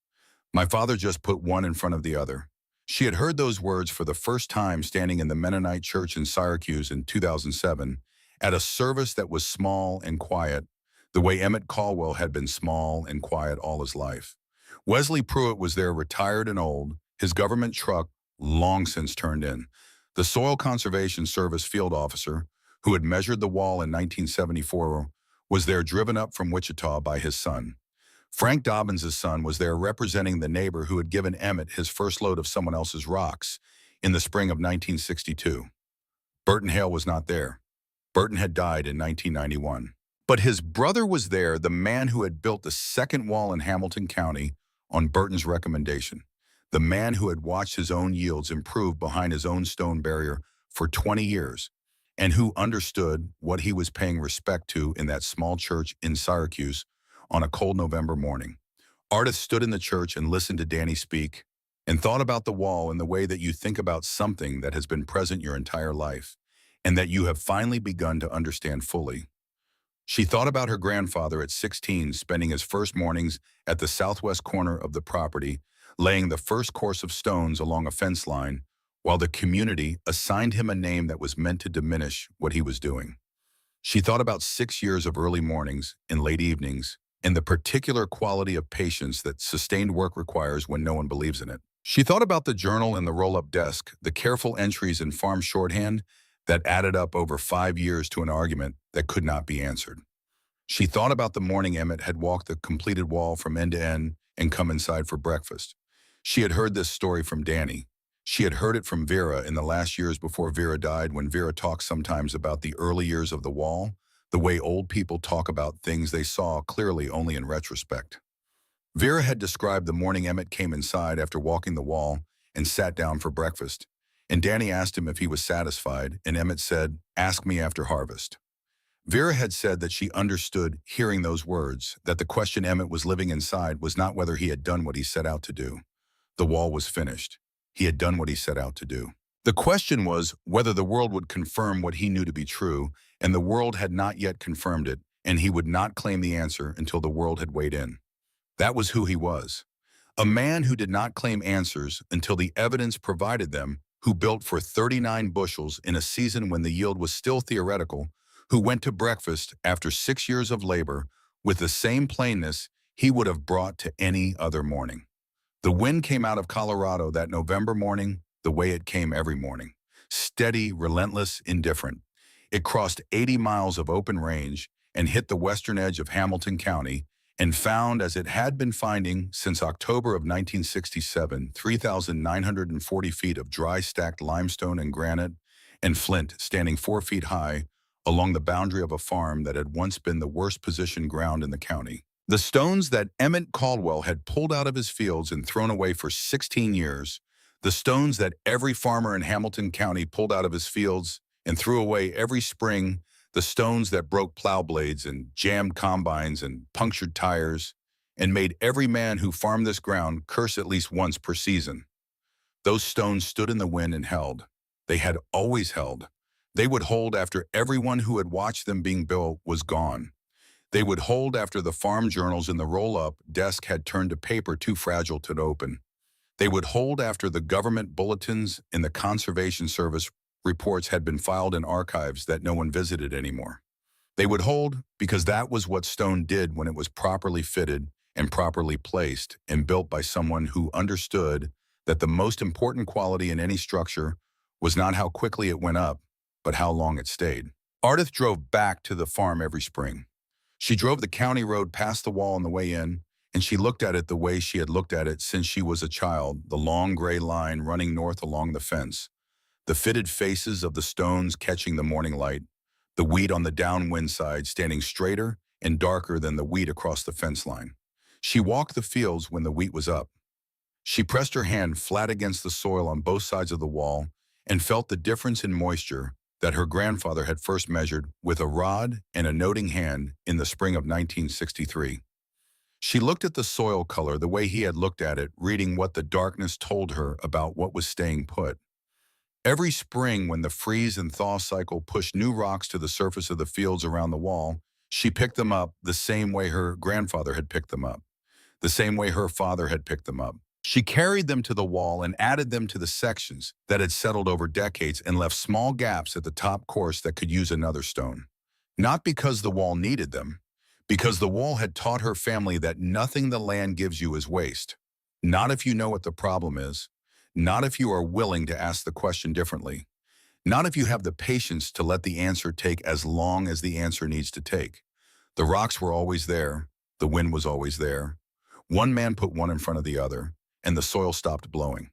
Speaker 1: My father just put one in front of the other. She had heard those words for the first time standing in the Mennonite church in Syracuse in 2007 at a service that was small and quiet, the way Emmett Caldwell had been small and quiet all his life. Wesley Pruitt was there, retired and old, his government truck long since turned in. The Soil Conservation Service field officer, who had measured the wall in 1974, was there driven up from Wichita by his son. Frank Dobbins' son was there representing the neighbor who had given Emmett his first load of someone else's rocks in the spring of 1962. Burton Hale was not there. Burton had died in 1991. But his brother was there, the man who had built the second wall in Hamilton County on Burton's recommendation. The man who had watched his own yields improve behind his own stone barrier for 20 years, and who understood what he was paying respect to in that small church in Syracuse on a cold November morning. Ardith stood in the church and listened to Danny speak, and thought about the wall in the way that you think about something that has been present your entire life, and that you have finally begun to understand fully. She thought about her grandfather at 16 spending his first mornings at the southwest corner of the property, laying the first course of stones along a fence line, while the community assigned him a name that was meant to diminish what he was doing. She thought about 6 years of early mornings and late evenings, and the particular quality of patience that sustained work requires when no one believes in it. She thought about the journal and the roll-up desk, the careful entries in farm shorthand that added up over 5 years to an argument that could not be answered. She thought about the morning Emmett had walked the completed wall from end to end and come inside for breakfast. She had heard this story from Danny. She had heard it from Vera in the last years before Vera died, when Vera talked sometimes about the early years of the wall, the way old people talk about things they saw clearly only in retrospect. Vera had described the morning Emmett came inside after walking the wall and sat down for breakfast, and Danny asked him if he was satisfied, and Emmett said, "Ask me after harvest." Vera had said that she understood, hearing those words, that the question Emmett was living inside was not whether he had done what he set out to do. The wall was finished. He had done what he set out to do. The question was whether the world would confirm what he knew to be true, and the world had not yet confirmed it, and he would not claim the answer until the world had weighed in. That was who he was. A man who did not claim answers until the evidence provided them, who built for 39 bushels in a season when the yield was still theoretical, who went to breakfast after 6 years of labor with the same plainness he would have brought to any other morning. The wind came out of Colorado that November morning the way it came every morning. Steady, relentless, indifferent. It crossed 80 miles of open range and hit the western edge of Hamilton County, and found, as it had been finding since October of 1967, 3,940 feet of dry stacked limestone and granite and flint standing 4 feet high along the boundary of a farm that had once been the worst positioned ground in the county. The stones that Emmett Caldwell had pulled out of his fields and thrown away for 16 years, the stones that every farmer in Hamilton County pulled out of his fields and threw away every spring, the stones that broke plow blades and jammed combines and punctured tires and made every man who farmed this ground curse at least once per season. Those stones stood in the wind and held. They had always held. They would hold after everyone who had watched them being built was gone. They would hold after the farm journals in the roll-up desk had turned to paper too fragile to open. They would hold after the government bulletins in the Conservation Service reports had been filed in archives that no one visited anymore. They would hold because that was what stone did when it was properly fitted and properly placed and built by someone who understood that the most important quality in any structure was not how quickly it went up, but how long it stayed. Ardith drove back to the farm every spring. She drove the county road past the wall on the way in, and she looked at it the way she had looked at it since she was a child, the long gray line running north along the fence, the fitted faces of the stones catching the morning light, the wheat on the downwind side standing straighter and darker than the wheat across the fence line. She walked the fields when the wheat was up. She pressed her hand flat against the soil on both sides of the wall and felt the difference in moisture that her grandfather had first measured with a rod and a noting hand in the spring of 1963. She looked at the soil color the way he had looked at it, reading what the darkness told her about what was staying put. Every spring, when the freeze and thaw cycle pushed new rocks to the surface of the fields around the wall, she picked them up the same way her grandfather had picked them up, the same way her father had picked them up. She carried them to the wall and added them to the sections that had settled over decades and left small gaps at the top course that could use another stone. Not because the wall needed them, because the wall had taught her family that nothing the land gives you is waste. Not if you know what the problem is. Not if you are willing to ask the question differently. Not if you have the patience to let the answer take as long as the answer needs to take. The rocks were always there. The wind was always there. One man put one in front of the other, and the soil stopped blowing.